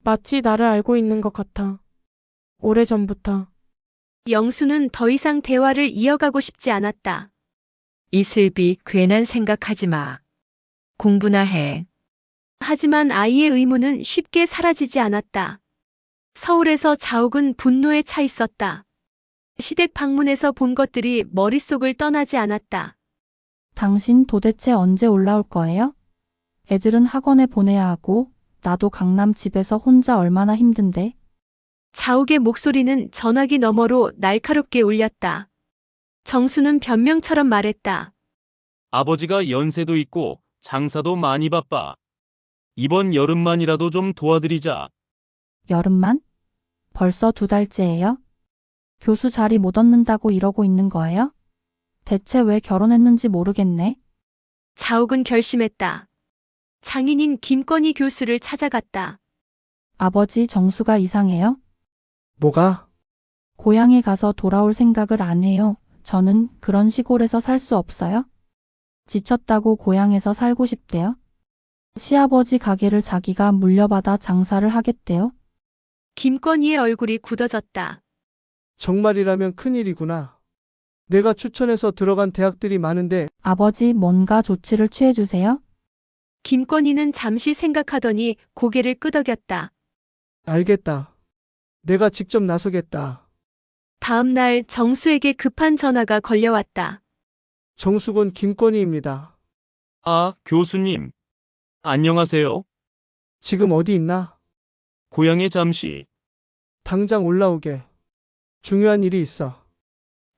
마치 나를 알고 있는 것 같아. 오래전부터. 영수는 더 이상 대화를 이어가고 싶지 않았다. 이슬비, 괜한 생각하지 마. 공부나 해. 하지만 아이의 의무는 쉽게 사라지지 않았다. 서울에서 자욱은 분노에 차 있었다. 시댁 방문에서 본 것들이 머릿속을 떠나지 않았다. 당신 도대체 언제 올라올 거예요? 애들은 학원에 보내야 하고, 나도 강남 집에서 혼자 얼마나 힘든데. 자욱의 목소리는 전화기 너머로 날카롭게 울렸다. 정수는 변명처럼 말했다. 아버지가 연세도 있고 장사도 많이 바빠. 이번 여름만이라도 좀 도와드리자. 여름만? 벌써 2달째예요? 교수 자리 못 얻는다고 이러고 있는 거예요? 대체 왜 결혼했는지 모르겠네. 자욱은 결심했다. 장인인 김건희 교수를 찾아갔다. 아버지 정수가 이상해요? 뭐가? 고향에 가서 돌아올 생각을 안 해요. 저는 그런 시골에서 살 수 없어요. 지쳤다고 고향에서 살고 싶대요. 시아버지 가게를 자기가 물려받아 장사를 하겠대요. 김건희의 얼굴이 굳어졌다. 정말이라면 큰일이구나. 내가 추천해서 들어간 대학들이 많은데 아버지 뭔가 조치를 취해주세요. 김건희는 잠시 생각하더니 고개를 끄덕였다. 알겠다. 내가 직접 나서겠다. 다음 날 정수에게 급한 전화가 걸려왔다. 정수군 김건희입니다. 아, 교수님. 안녕하세요. 지금 어디 있나? 고향에 잠시. 당장 올라오게. 중요한 일이 있어.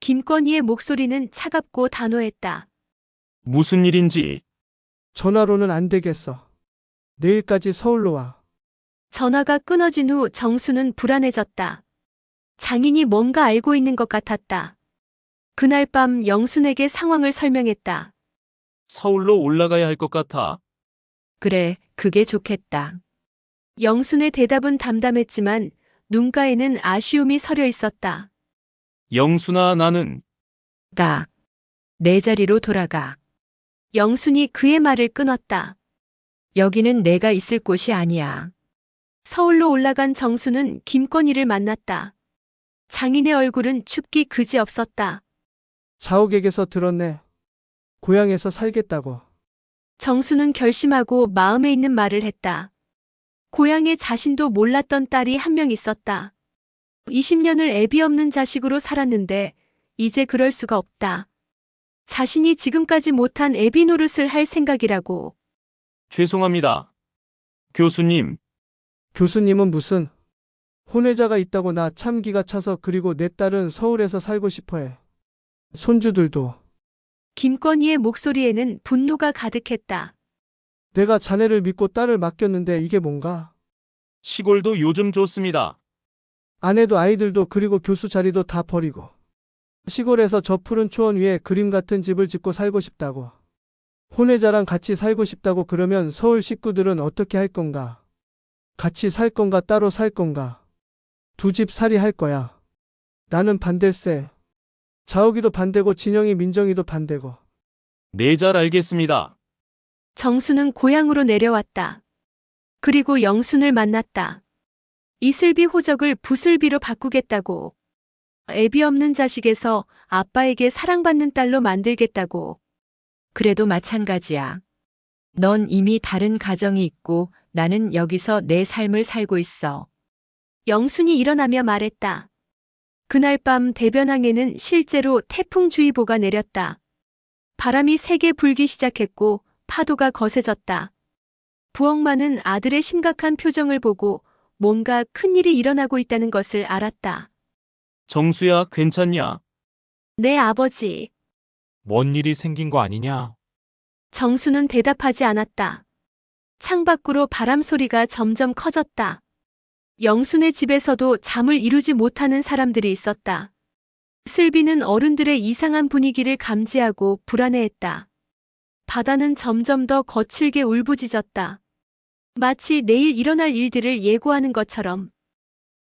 김건희의 목소리는 차갑고 단호했다. 무슨 일인지. 전화로는 안 되겠어. 내일까지 서울로 와. 전화가 끊어진 후 정수는 불안해졌다. 장인이 뭔가 알고 있는 것 같았다. 그날 밤 영순에게 상황을 설명했다. 서울로 올라가야 할 것 같아. 그래, 그게 좋겠다. 영순의 대답은 담담했지만 눈가에는 아쉬움이 서려 있었다. 영순아, 나는 내 자리로 돌아가. 영순이 그의 말을 끊었다. 여기는 내가 있을 곳이 아니야. 서울로 올라간 정수는 김건희를 만났다. 장인의 얼굴은 춥기 그지없었다. 자옥에게서 들었네. 고향에서 살겠다고. 정수는 결심하고 마음에 있는 말을 했다. 고향에 자신도 몰랐던 딸이 한 명 있었다. 20년을 애비 없는 자식으로 살았는데 이제 그럴 수가 없다. 자신이 지금까지 못한 애비 노릇을 할 생각이라고. 죄송합니다. 교수님, 교수님은 무슨 혼외자가 있다고 나 참 기가 차서 그리고 내 딸은 서울에서 살고 싶어해. 손주들도. 김건희의 목소리에는 분노가 가득했다. 내가 자네를 믿고 딸을 맡겼는데 이게 뭔가? 시골도 요즘 좋습니다. 아내도 아이들도 그리고 교수 자리도 다 버리고. 시골에서 저 푸른 초원 위에 그림 같은 집을 짓고 살고 싶다고. 혼외자랑 같이 살고 싶다고 그러면 서울 식구들은 어떻게 할 건가? 같이 살 건가 따로 살 건가? 두 집 살이 할 거야. 나는 반댈세. 자욱이도 반대고 진영이 민정이도 반대고. 네, 잘 알겠습니다. 정수는 고향으로 내려왔다. 그리고 영순을 만났다. 이슬비 호적을 부슬비로 바꾸겠다고. 애비 없는 자식에서 아빠에게 사랑받는 딸로 만들겠다고. 그래도 마찬가지야. 넌 이미 다른 가정이 있고 나는 여기서 내 삶을 살고 있어. 영순이 일어나며 말했다. 그날 밤 대변항에는 실제로 태풍주의보가 내렸다. 바람이 세게 불기 시작했고 파도가 거세졌다. 부엌만은 아들의 심각한 표정을 보고 뭔가 큰일이 일어나고 있다는 것을 알았다. 정수야, 괜찮냐? 내 아버지. 뭔 일이 생긴 거 아니냐? 정수는 대답하지 않았다. 창밖으로 바람 소리가 점점 커졌다. 영순의 집에서도 잠을 이루지 못하는 사람들이 있었다. 슬비는 어른들의 이상한 분위기를 감지하고 불안해했다. 바다는 점점 더 거칠게 울부짖었다. 마치 내일 일어날 일들을 예고하는 것처럼.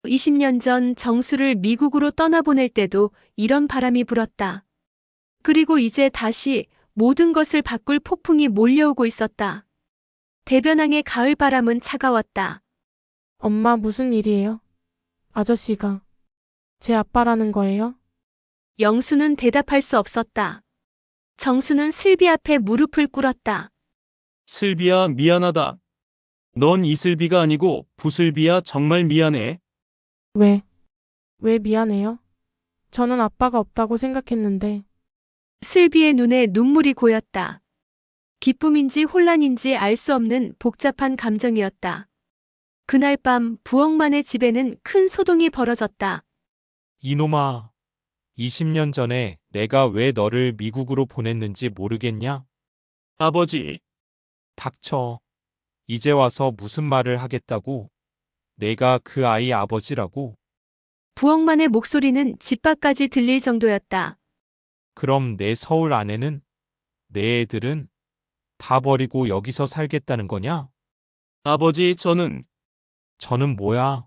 20년 전 정수를 미국으로 떠나보낼 때도 이런 바람이 불었다. 그리고 이제 다시 모든 것을 바꿀 폭풍이 몰려오고 있었다. 대변항의 가을 바람은 차가웠다. 엄마 무슨 일이에요? 아저씨가 제 아빠라는 거예요? 영수는 대답할 수 없었다. 정수는 슬비 앞에 무릎을 꿇었다. 슬비야, 미안하다. 넌 이슬비가 아니고 부슬비야. 정말 미안해. 왜 미안해요? 저는 아빠가 없다고 생각했는데. 슬비의 눈에 눈물이 고였다. 기쁨인지 혼란인지 알 수 없는 복잡한 감정이었다. 그날 밤 부엌만의 집에는 큰 소동이 벌어졌다. 이놈아, 20년 전에 내가 왜 너를 미국으로 보냈는지 모르겠냐? 아버지, 닥쳐. 이제 와서 무슨 말을 하겠다고? 내가 그 아이 아버지라고? 부엌만의 목소리는 집 밖까지 들릴 정도였다. 그럼 내 서울 아내는? 내 애들은? 다 버리고 여기서 살겠다는 거냐? 아버지, 저는 뭐야?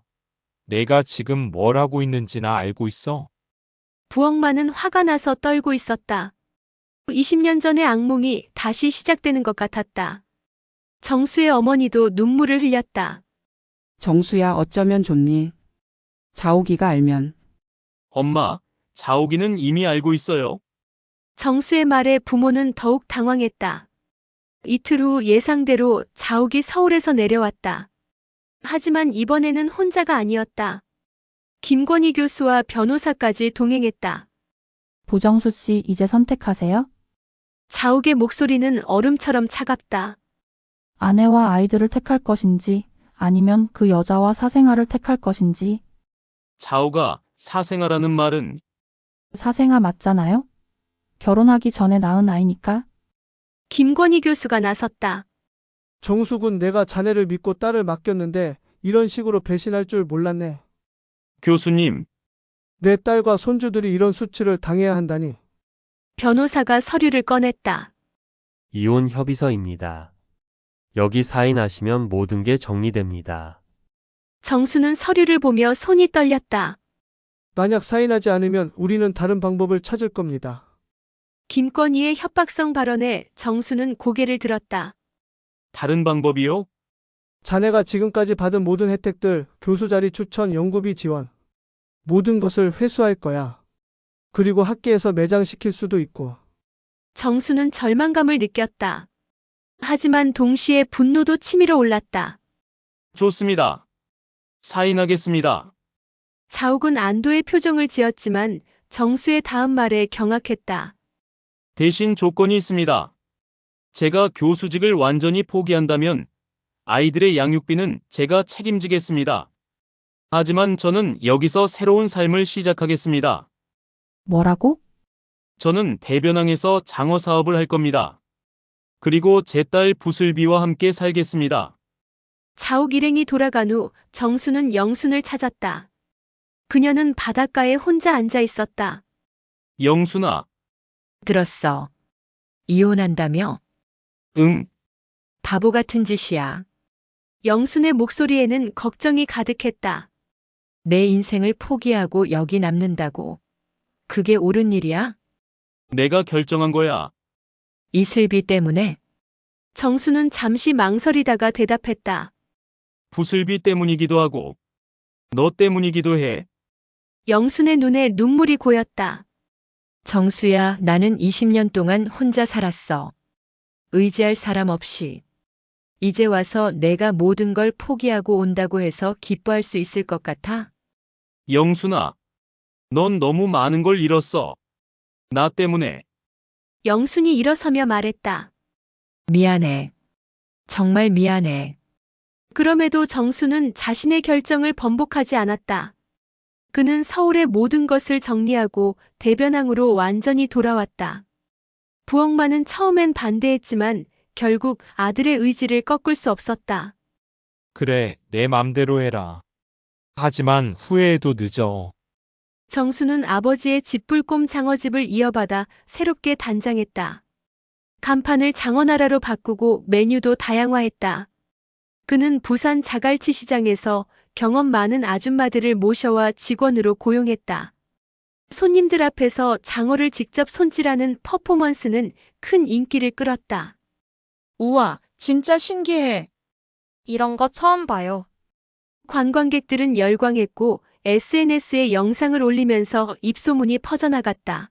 내가 지금 뭘 하고 있는지나 알고 있어? 부엌만은 화가 나서 떨고 있었다. 20년 전의 악몽이 다시 시작되는 것 같았다. 정수의 어머니도 눈물을 흘렸다. 정수야, 어쩌면 좋니? 자옥이가 알면. 엄마, 자옥이는 이미 알고 있어요. 정수의 말에 부모는 더욱 당황했다. 이틀 후 예상대로 자옥이 서울에서 내려왔다. 하지만 이번에는 혼자가 아니었다. 김권희 교수와 변호사까지 동행했다. 부정수 씨, 이제 선택하세요? 자옥의 목소리는 얼음처럼 차갑다. 아내와 아이들을 택할 것인지, 아니면 그 여자와 사생활을 택할 것인지. 자옥아, 사생아라는 말은 사생아 맞잖아요? 결혼하기 전에 낳은 아이니까. 김권희 교수가 나섰다. 정수군, 내가 자네를 믿고 딸을 맡겼는데 이런 식으로 배신할 줄 몰랐네. 교수님, 내 딸과 손주들이 이런 수치를 당해야 한다니. 변호사가 서류를 꺼냈다. 이혼 협의서입니다. 여기 사인하시면 모든 게 정리됩니다. 정수는 서류를 보며 손이 떨렸다. 만약 사인하지 않으면 우리는 다른 방법을 찾을 겁니다. 김권희의 협박성 발언에 정수는 고개를 들었다. 다른 방법이요? 자네가 지금까지 받은 모든 혜택들, 교수 자리 추천, 연구비 지원, 모든 것을 회수할 거야. 그리고 학계에서 매장시킬 수도 있고. 정수는 절망감을 느꼈다. 하지만 동시에 분노도 치밀어 올랐다. 좋습니다. 사인하겠습니다. 자옥은 안도의 표정을 지었지만 정수의 다음 말에 경악했다. 대신 조건이 있습니다. 제가 교수직을 완전히 포기한다면 아이들의 양육비는 제가 책임지겠습니다. 하지만 저는 여기서 새로운 삶을 시작하겠습니다. 뭐라고? 저는 대변항에서 장어 사업을 할 겁니다. 그리고 제 딸 부슬비와 함께 살겠습니다. 자옥 일행이 돌아간 후 정수는 영순을 찾았다. 그녀는 바닷가에 혼자 앉아 있었다. 영순아, 들었어. 이혼한다며? 응, 바보 같은 짓이야. 영순의 목소리에는 걱정이 가득했다. 내 인생을 포기하고 여기 남는다고. 그게 옳은 일이야? 내가 결정한 거야. 이슬비 때문에? 정수는 잠시 망설이다가 대답했다. 부슬비 때문이기도 하고 너 때문이기도 해. 영순의 눈에 눈물이 고였다. 정수야, 나는 20년 동안 혼자 살았어. 의지할 사람 없이. 이제 와서 내가 모든 걸 포기하고 온다고 해서 기뻐할 수 있을 것 같아? 영순아, 넌 너무 많은 걸 잃었어. 나 때문에. 영순이 일어서며 말했다. 미안해. 정말 미안해. 그럼에도 정수는 자신의 결정을 번복하지 않았다. 그는 서울의 모든 것을 정리하고 대변항으로 완전히 돌아왔다. 부엌만은 처음엔 반대했지만 결국 아들의 의지를 꺾을 수 없었다. 그래, 내 맘대로 해라. 하지만 후회해도 늦어. 정수는 아버지의 집불꼼 장어집을 이어받아 새롭게 단장했다. 간판을 장어나라로 바꾸고 메뉴도 다양화했다. 그는 부산 자갈치 시장에서 경험 많은 아줌마들을 모셔와 직원으로 고용했다. 손님들 앞에서 장어를 직접 손질하는 퍼포먼스는 큰 인기를 끌었다. 우와, 진짜 신기해. 이런 거 처음 봐요. 관광객들은 열광했고 SNS에 영상을 올리면서 입소문이 퍼져나갔다.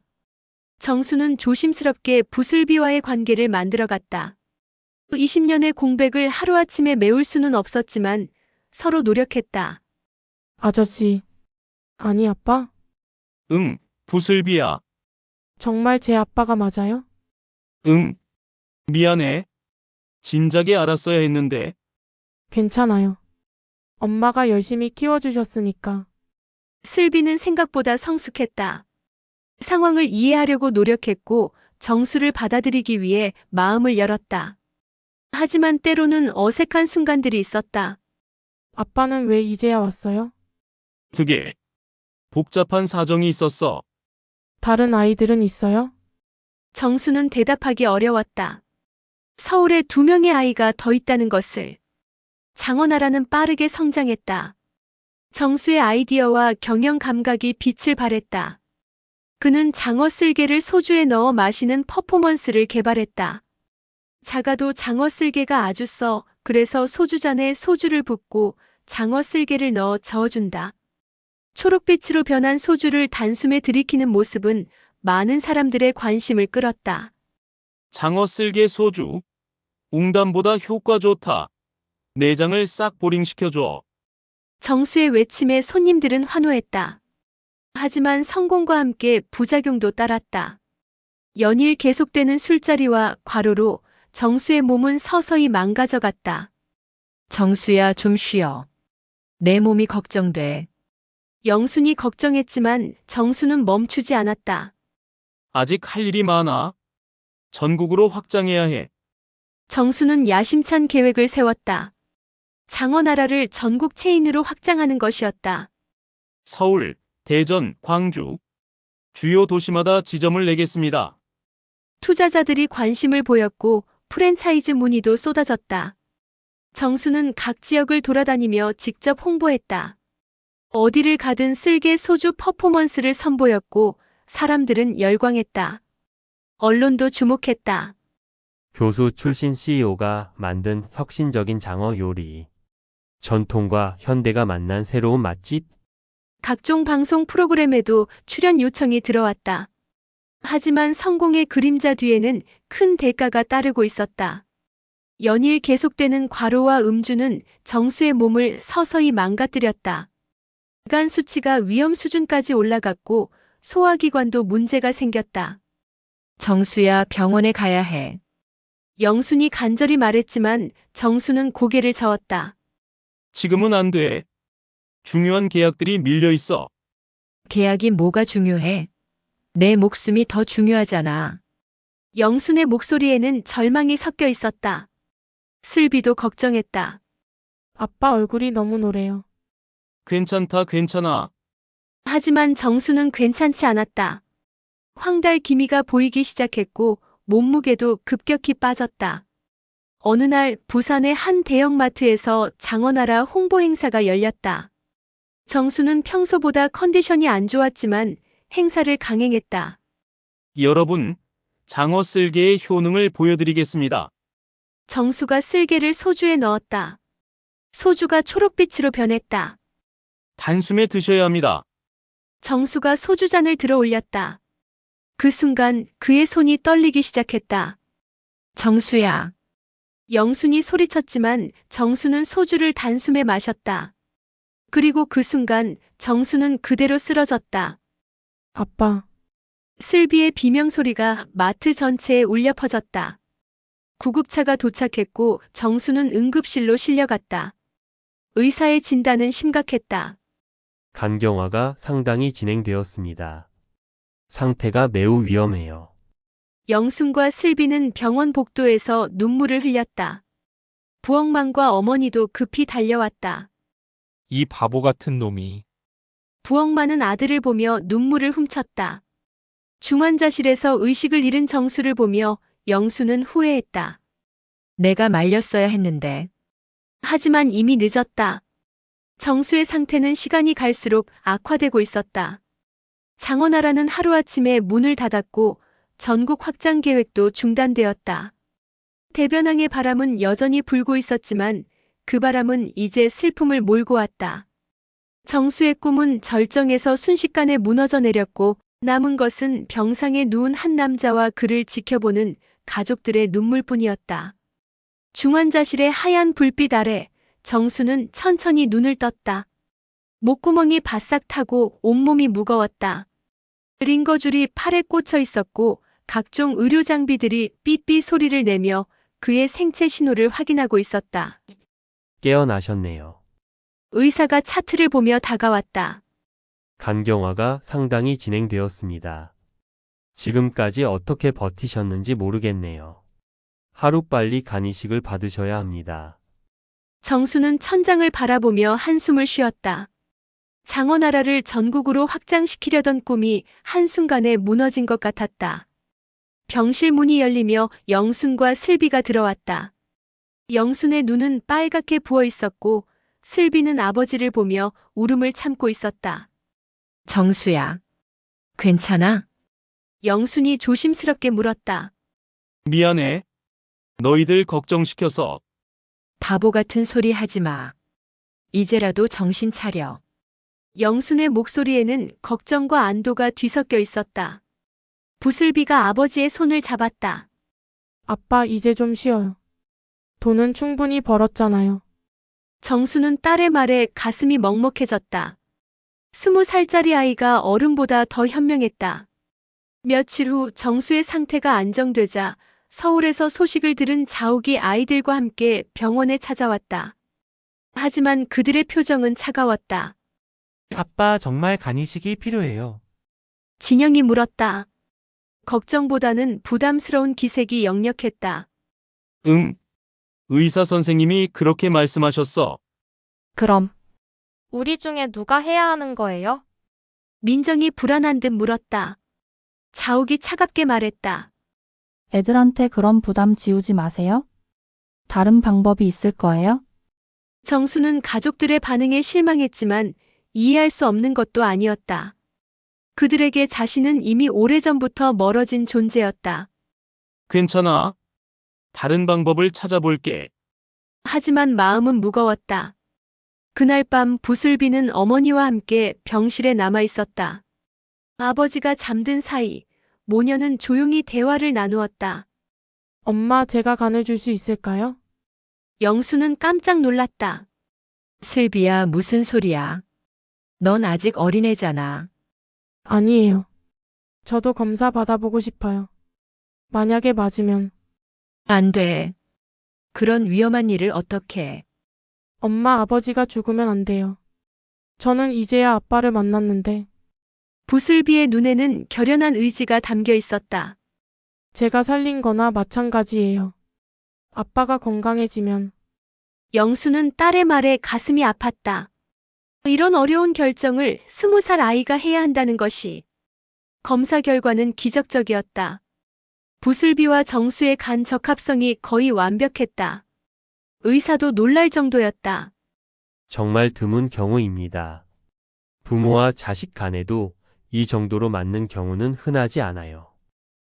정수는 조심스럽게 부슬비와의 관계를 만들어갔다. 20년의 공백을 하루아침에 메울 수는 없었지만 서로 노력했다. 아저씨. 아니, 아빠? 응, 부슬비야. 정말 제 아빠가 맞아요? 응, 미안해. 진작에 알았어야 했는데. 괜찮아요. 엄마가 열심히 키워주셨으니까. 슬비는 생각보다 성숙했다. 상황을 이해하려고 노력했고 정수를 받아들이기 위해 마음을 열었다. 하지만 때로는 어색한 순간들이 있었다. 아빠는 왜 이제야 왔어요? 그게 복잡한 사정이 있었어. 다른 아이들은 있어요? 정수는 대답하기 어려웠다. 서울에 2명의 아이가 더 있다는 것을. 장원아라는 빠르게 성장했다. 정수의 아이디어와 경영 감각이 빛을 발했다. 그는 장어 쓸개를 소주에 넣어 마시는 퍼포먼스를 개발했다. 작아도 장어 쓸개가 아주 써. 그래서 소주잔에 소주를 붓고 장어 쓸개를 넣어 저어준다. 초록빛으로 변한 소주를 단숨에 들이키는 모습은 많은 사람들의 관심을 끌었다. 장어 쓸개 소주. 웅담보다 효과 좋다. 내장을 싹 보링시켜줘. 정수의 외침에 손님들은 환호했다. 하지만 성공과 함께 부작용도 따랐다. 연일 계속되는 술자리와 과로로 정수의 몸은 서서히 망가져갔다. 정수야, 좀 쉬어. 내 몸이 걱정돼. 영순이 걱정했지만 정수는 멈추지 않았다. 아직 할 일이 많아. 전국으로 확장해야 해. 정수는 야심찬 계획을 세웠다. 장어나라를 전국 체인으로 확장하는 것이었다. 서울, 대전, 광주. 주요 도시마다 지점을 내겠습니다. 투자자들이 관심을 보였고 프랜차이즈 문의도 쏟아졌다. 정수는 각 지역을 돌아다니며 직접 홍보했다. 어디를 가든 쓸개 소주 퍼포먼스를 선보였고 사람들은 열광했다. 언론도 주목했다. 교수 출신 CEO가 만든 혁신적인 장어 요리. 전통과 현대가 만난 새로운 맛집. 각종 방송 프로그램에도 출연 요청이 들어왔다. 하지만 성공의 그림자 뒤에는 큰 대가가 따르고 있었다. 연일 계속되는 과로와 음주는 정수의 몸을 서서히 망가뜨렸다. 간 수치가 위험 수준까지 올라갔고 소화기관도 문제가 생겼다. 정수야, 병원에 가야 해. 영순이 간절히 말했지만 정수는 고개를 저었다. 지금은 안 돼. 중요한 계약들이 밀려 있어. 계약이 뭐가 중요해? 내 목숨이 더 중요하잖아. 영순의 목소리에는 절망이 섞여 있었다. 슬비도 걱정했다. 아빠 얼굴이 너무 노래요. 괜찮다, 괜찮아. 하지만 정수는 괜찮지 않았다. 황달 기미가 보이기 시작했고 몸무게도 급격히 빠졌다. 어느 날 부산의 한 대형마트에서 장어나라 홍보 행사가 열렸다. 정수는 평소보다 컨디션이 안 좋았지만 행사를 강행했다. 여러분, 장어 쓸개의 효능을 보여드리겠습니다. 정수가 쓸개를 소주에 넣었다. 소주가 초록빛으로 변했다. 단숨에 드셔야 합니다. 정수가 소주잔을 들어 올렸다. 그 순간 그의 손이 떨리기 시작했다. 정수야. 영순이 소리쳤지만 정수는 소주를 단숨에 마셨다. 그리고 그 순간 정수는 그대로 쓰러졌다. 아빠. 슬비의 비명소리가 마트 전체에 울려 퍼졌다. 구급차가 도착했고 정수는 응급실로 실려갔다. 의사의 진단은 심각했다. 간경화가 상당히 진행되었습니다. 상태가 매우 위험해요. 영순과 슬비는 병원 복도에서 눈물을 흘렸다. 부엌만과 어머니도 급히 달려왔다. 이 바보 같은 놈이. 부엌만은 아들을 보며 눈물을 훔쳤다. 중환자실에서 의식을 잃은 정수를 보며 영수는 후회했다. 내가 말렸어야 했는데. 하지만 이미 늦었다. 정수의 상태는 시간이 갈수록 악화되고 있었다. 장어나라는 하루아침에 문을 닫았고 전국 확장 계획도 중단되었다. 대변항의 바람은 여전히 불고 있었지만 그 바람은 이제 슬픔을 몰고 왔다. 정수의 꿈은 절정에서 순식간에 무너져 내렸고 남은 것은 병상에 누운 한 남자와 그를 지켜보는 가족들의 눈물뿐이었다. 중환자실의 하얀 불빛 아래 정수는 천천히 눈을 떴다. 목구멍이 바싹 타고 온몸이 무거웠다. 링거줄이 팔에 꽂혀 있었고 각종 의료 장비들이 삐삐 소리를 내며 그의 생체 신호를 확인하고 있었다. 깨어나셨네요. 의사가 차트를 보며 다가왔다. 간경화가 상당히 진행되었습니다. 지금까지 어떻게 버티셨는지 모르겠네요. 하루빨리 간이식을 받으셔야 합니다. 정수는 천장을 바라보며 한숨을 쉬었다. 장어나라를 전국으로 확장시키려던 꿈이 한순간에 무너진 것 같았다. 병실 문이 열리며 영순과 슬비가 들어왔다. 영순의 눈은 빨갛게 부어 있었고 슬비는 아버지를 보며 울음을 참고 있었다. 정수야, 괜찮아? 영순이 조심스럽게 물었다. 미안해. 너희들 걱정시켜서. 바보 같은 소리 하지 마. 이제라도 정신 차려. 영순의 목소리에는 걱정과 안도가 뒤섞여 있었다. 부슬비가 아버지의 손을 잡았다. 아빠 이제 좀 쉬어요. 돈은 충분히 벌었잖아요. 정수는 딸의 말에 가슴이 먹먹해졌다. 20살짜리 아이가 어른보다 더 현명했다. 며칠 후 정수의 상태가 안정되자 서울에서 소식을 들은 자욱이 아이들과 함께 병원에 찾아왔다. 하지만 그들의 표정은 차가웠다. 아빠 정말 간이식이 필요해요. 진영이 물었다. 걱정보다는 부담스러운 기색이 역력했다. 응. 의사 선생님이 그렇게 말씀하셨어. 그럼 우리 중에 누가 해야 하는 거예요? 민정이 불안한 듯 물었다. 자욱이 차갑게 말했다. 애들한테 그런 부담 지우지 마세요. 다른 방법이 있을 거예요? 정수는 가족들의 반응에 실망했지만 이해할 수 없는 것도 아니었다. 그들에게 자신은 이미 오래전부터 멀어진 존재였다. 괜찮아. 다른 방법을 찾아볼게. 하지만 마음은 무거웠다. 그날 밤 부슬비는 어머니와 함께 병실에 남아 있었다. 아버지가 잠든 사이 모녀는 조용히 대화를 나누었다. 엄마 제가 간을 줄 수 있을까요? 영수는 깜짝 놀랐다. 슬비야, 무슨 소리야? 넌 아직 어린애잖아. 아니에요. 저도 검사 받아보고 싶어요. 만약에 맞으면 안 돼. 그런 위험한 일을 어떻게? 엄마 아버지가 죽으면 안 돼요. 저는 이제야 아빠를 만났는데 부슬비의 눈에는 결연한 의지가 담겨 있었다. 제가 살린 거나 마찬가지예요. 아빠가 건강해지면 영수는 딸의 말에 가슴이 아팠다. 이런 어려운 결정을 20살 아이가 해야 한다는 것이. 검사 결과는 기적적이었다. 부슬비와 정수의 간 적합성이 거의 완벽했다. 의사도 놀랄 정도였다. 정말 드문 경우입니다. 부모와 자식 간에도 이 정도로 맞는 경우는 흔하지 않아요.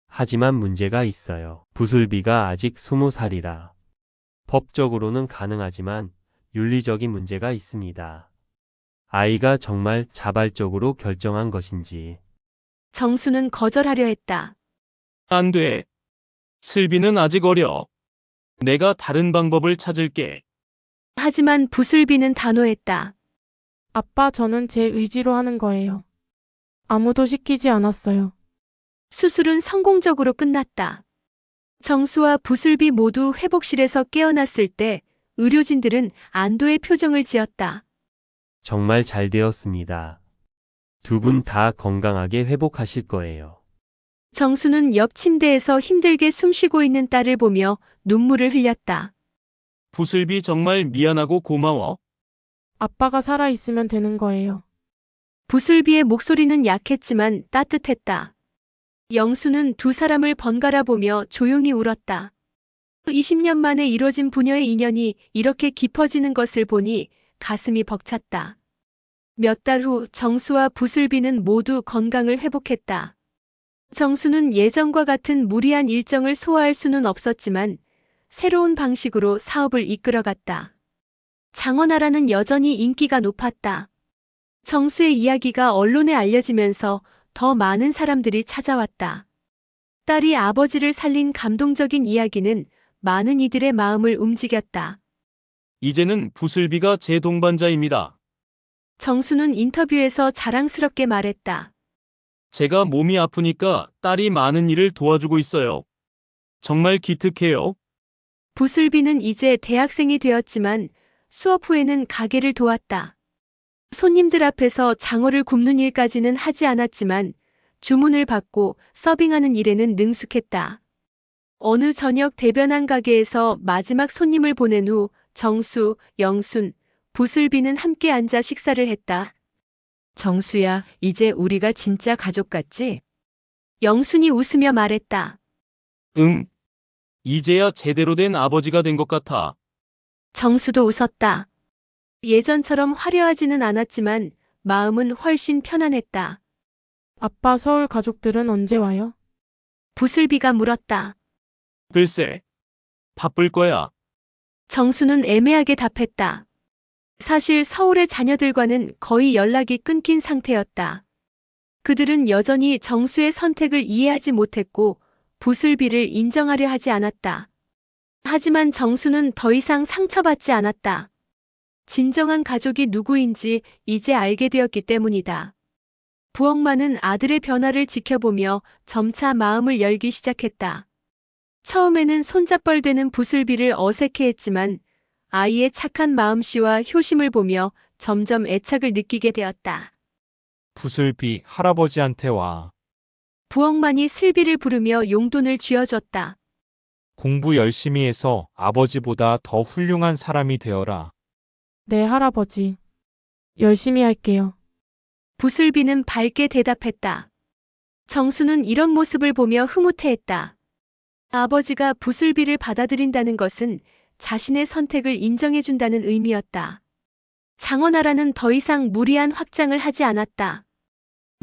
하지만 문제가 있어요. 부슬비가 아직 20살이라. 법적으로는 가능하지만 윤리적인 문제가 있습니다. 아이가 정말 자발적으로 결정한 것인지. 정수는 거절하려 했다. 안 돼. 슬비는 아직 어려. 내가 다른 방법을 찾을게. 하지만 부슬비는 단호했다. 아빠 저는 제 의지로 하는 거예요. 아무도 시키지 않았어요. 수술은 성공적으로 끝났다. 정수와 부슬비 모두 회복실에서 깨어났을 때 의료진들은 안도의 표정을 지었다. 정말 잘 되었습니다. 두 분 다 건강하게 회복하실 거예요. 정수는 옆 침대에서 힘들게 숨쉬고 있는 딸을 보며 눈물을 흘렸다. 부슬비 정말 미안하고 고마워. 아빠가 살아있으면 되는 거예요. 부슬비의 목소리는 약했지만 따뜻했다. 영수는 두 사람을 번갈아 보며 조용히 울었다. 20년 만에 이뤄진 부녀의 인연이 이렇게 깊어지는 것을 보니 가슴이 벅찼다. 몇 달 후 정수와 부슬비는 모두 건강을 회복했다. 정수는 예전과 같은 무리한 일정을 소화할 수는 없었지만 새로운 방식으로 사업을 이끌어갔다. 장원아라는 여전히 인기가 높았다. 정수의 이야기가 언론에 알려지면서 더 많은 사람들이 찾아왔다. 딸이 아버지를 살린 감동적인 이야기는 많은 이들의 마음을 움직였다. 이제는 부슬비가 제 동반자입니다. 정수는 인터뷰에서 자랑스럽게 말했다. 제가 몸이 아프니까 딸이 많은 일을 도와주고 있어요. 정말 기특해요. 부슬비는 이제 대학생이 되었지만 수업 후에는 가게를 도왔다. 손님들 앞에서 장어를 굽는 일까지는 하지 않았지만 주문을 받고 서빙하는 일에는 능숙했다. 어느 저녁 대변한 가게에서 마지막 손님을 보낸 후 정수, 영순, 부슬비는 함께 앉아 식사를 했다. 정수야, 이제 우리가 진짜 가족 같지? 영순이 웃으며 말했다. 응. 이제야 제대로 된 아버지가 된 것 같아. 정수도 웃었다. 예전처럼 화려하지는 않았지만 마음은 훨씬 편안했다. 아빠 서울 가족들은 언제 와요? 부슬비가 물었다. 글쎄. 바쁠 거야. 정수는 애매하게 답했다. 사실 서울의 자녀들과는 거의 연락이 끊긴 상태였다. 그들은 여전히 정수의 선택을 이해하지 못했고 부슬비를 인정하려 하지 않았다. 하지만 정수는 더 이상 상처받지 않았다. 진정한 가족이 누구인지 이제 알게 되었기 때문이다. 부엌만은 아들의 변화를 지켜보며 점차 마음을 열기 시작했다. 처음에는 손잡벌되는 부슬비를 어색해했지만 아이의 착한 마음씨와 효심을 보며 점점 애착을 느끼게 되었다. 부슬비 할아버지한테 와. 부엌만이 슬비를 부르며 용돈을 쥐어줬다. 공부 열심히 해서 아버지보다 더 훌륭한 사람이 되어라. 네, 할아버지. 열심히 할게요. 부슬비는 밝게 대답했다. 정수는 이런 모습을 보며 흐뭇해했다. 아버지가 부슬비를 받아들인다는 것은 자신의 선택을 인정해준다는 의미였다. 장원하라는 더 이상 무리한 확장을 하지 않았다.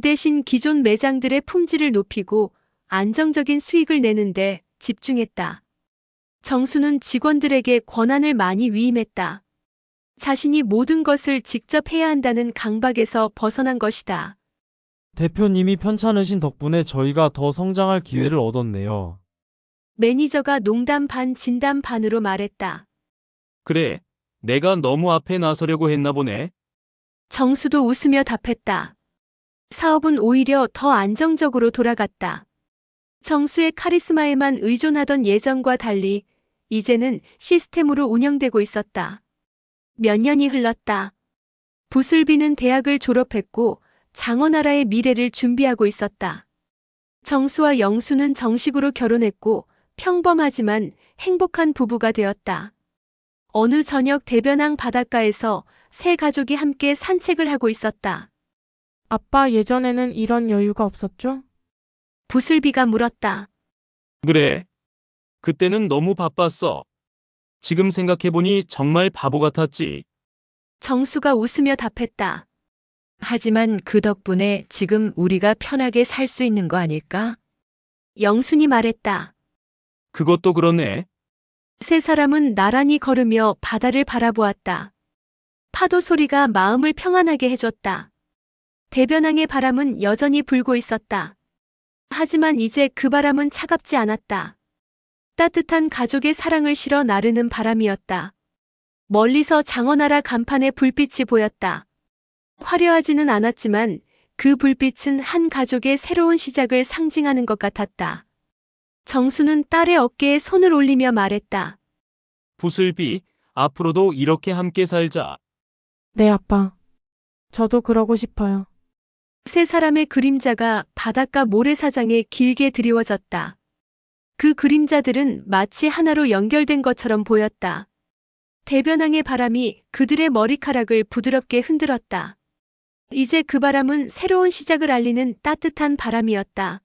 대신 기존 매장들의 품질을 높이고 안정적인 수익을 내는데 집중했다. 정수는 직원들에게 권한을 많이 위임했다. 자신이 모든 것을 직접 해야 한다는 강박에서 벗어난 것이다. 대표님이 편찮으신 덕분에 저희가 더 성장할 기회를 얻었네요. 매니저가 농담 반 진담 반으로 말했다. 그래. 내가 너무 앞에 나서려고 했나 보네. 정수도 웃으며 답했다. 사업은 오히려 더 안정적으로 돌아갔다. 정수의 카리스마에만 의존하던 예전과 달리 이제는 시스템으로 운영되고 있었다. 몇 년이 흘렀다. 부슬비는 대학을 졸업했고 장원하라의 미래를 준비하고 있었다. 정수와 영수는 정식으로 결혼했고 평범하지만 행복한 부부가 되었다. 어느 저녁 대변항 바닷가에서 세 가족이 함께 산책을 하고 있었다. 아빠 예전에는 이런 여유가 없었죠? 부슬비가 물었다. 그래. 그때는 너무 바빴어. 지금 생각해보니 정말 바보 같았지. 정수가 웃으며 답했다. 하지만 그 덕분에 지금 우리가 편하게 살 수 있는 거 아닐까? 영순이 말했다. 그것도 그러네. 세 사람은 나란히 걸으며 바다를 바라보았다. 파도 소리가 마음을 평안하게 해줬다. 대변항의 바람은 여전히 불고 있었다. 하지만 이제 그 바람은 차갑지 않았다. 따뜻한 가족의 사랑을 실어 나르는 바람이었다. 멀리서 장원하라 간판에 불빛이 보였다. 화려하지는 않았지만 그 불빛은 한 가족의 새로운 시작을 상징하는 것 같았다. 정수는 딸의 어깨에 손을 올리며 말했다. 부슬비, 앞으로도 이렇게 함께 살자. 네, 아빠. 저도 그러고 싶어요. 세 사람의 그림자가 바닷가 모래사장에 길게 드리워졌다. 그 그림자들은 마치 하나로 연결된 것처럼 보였다. 대변항의 바람이 그들의 머리카락을 부드럽게 흔들었다. 이제 그 바람은 새로운 시작을 알리는 따뜻한 바람이었다.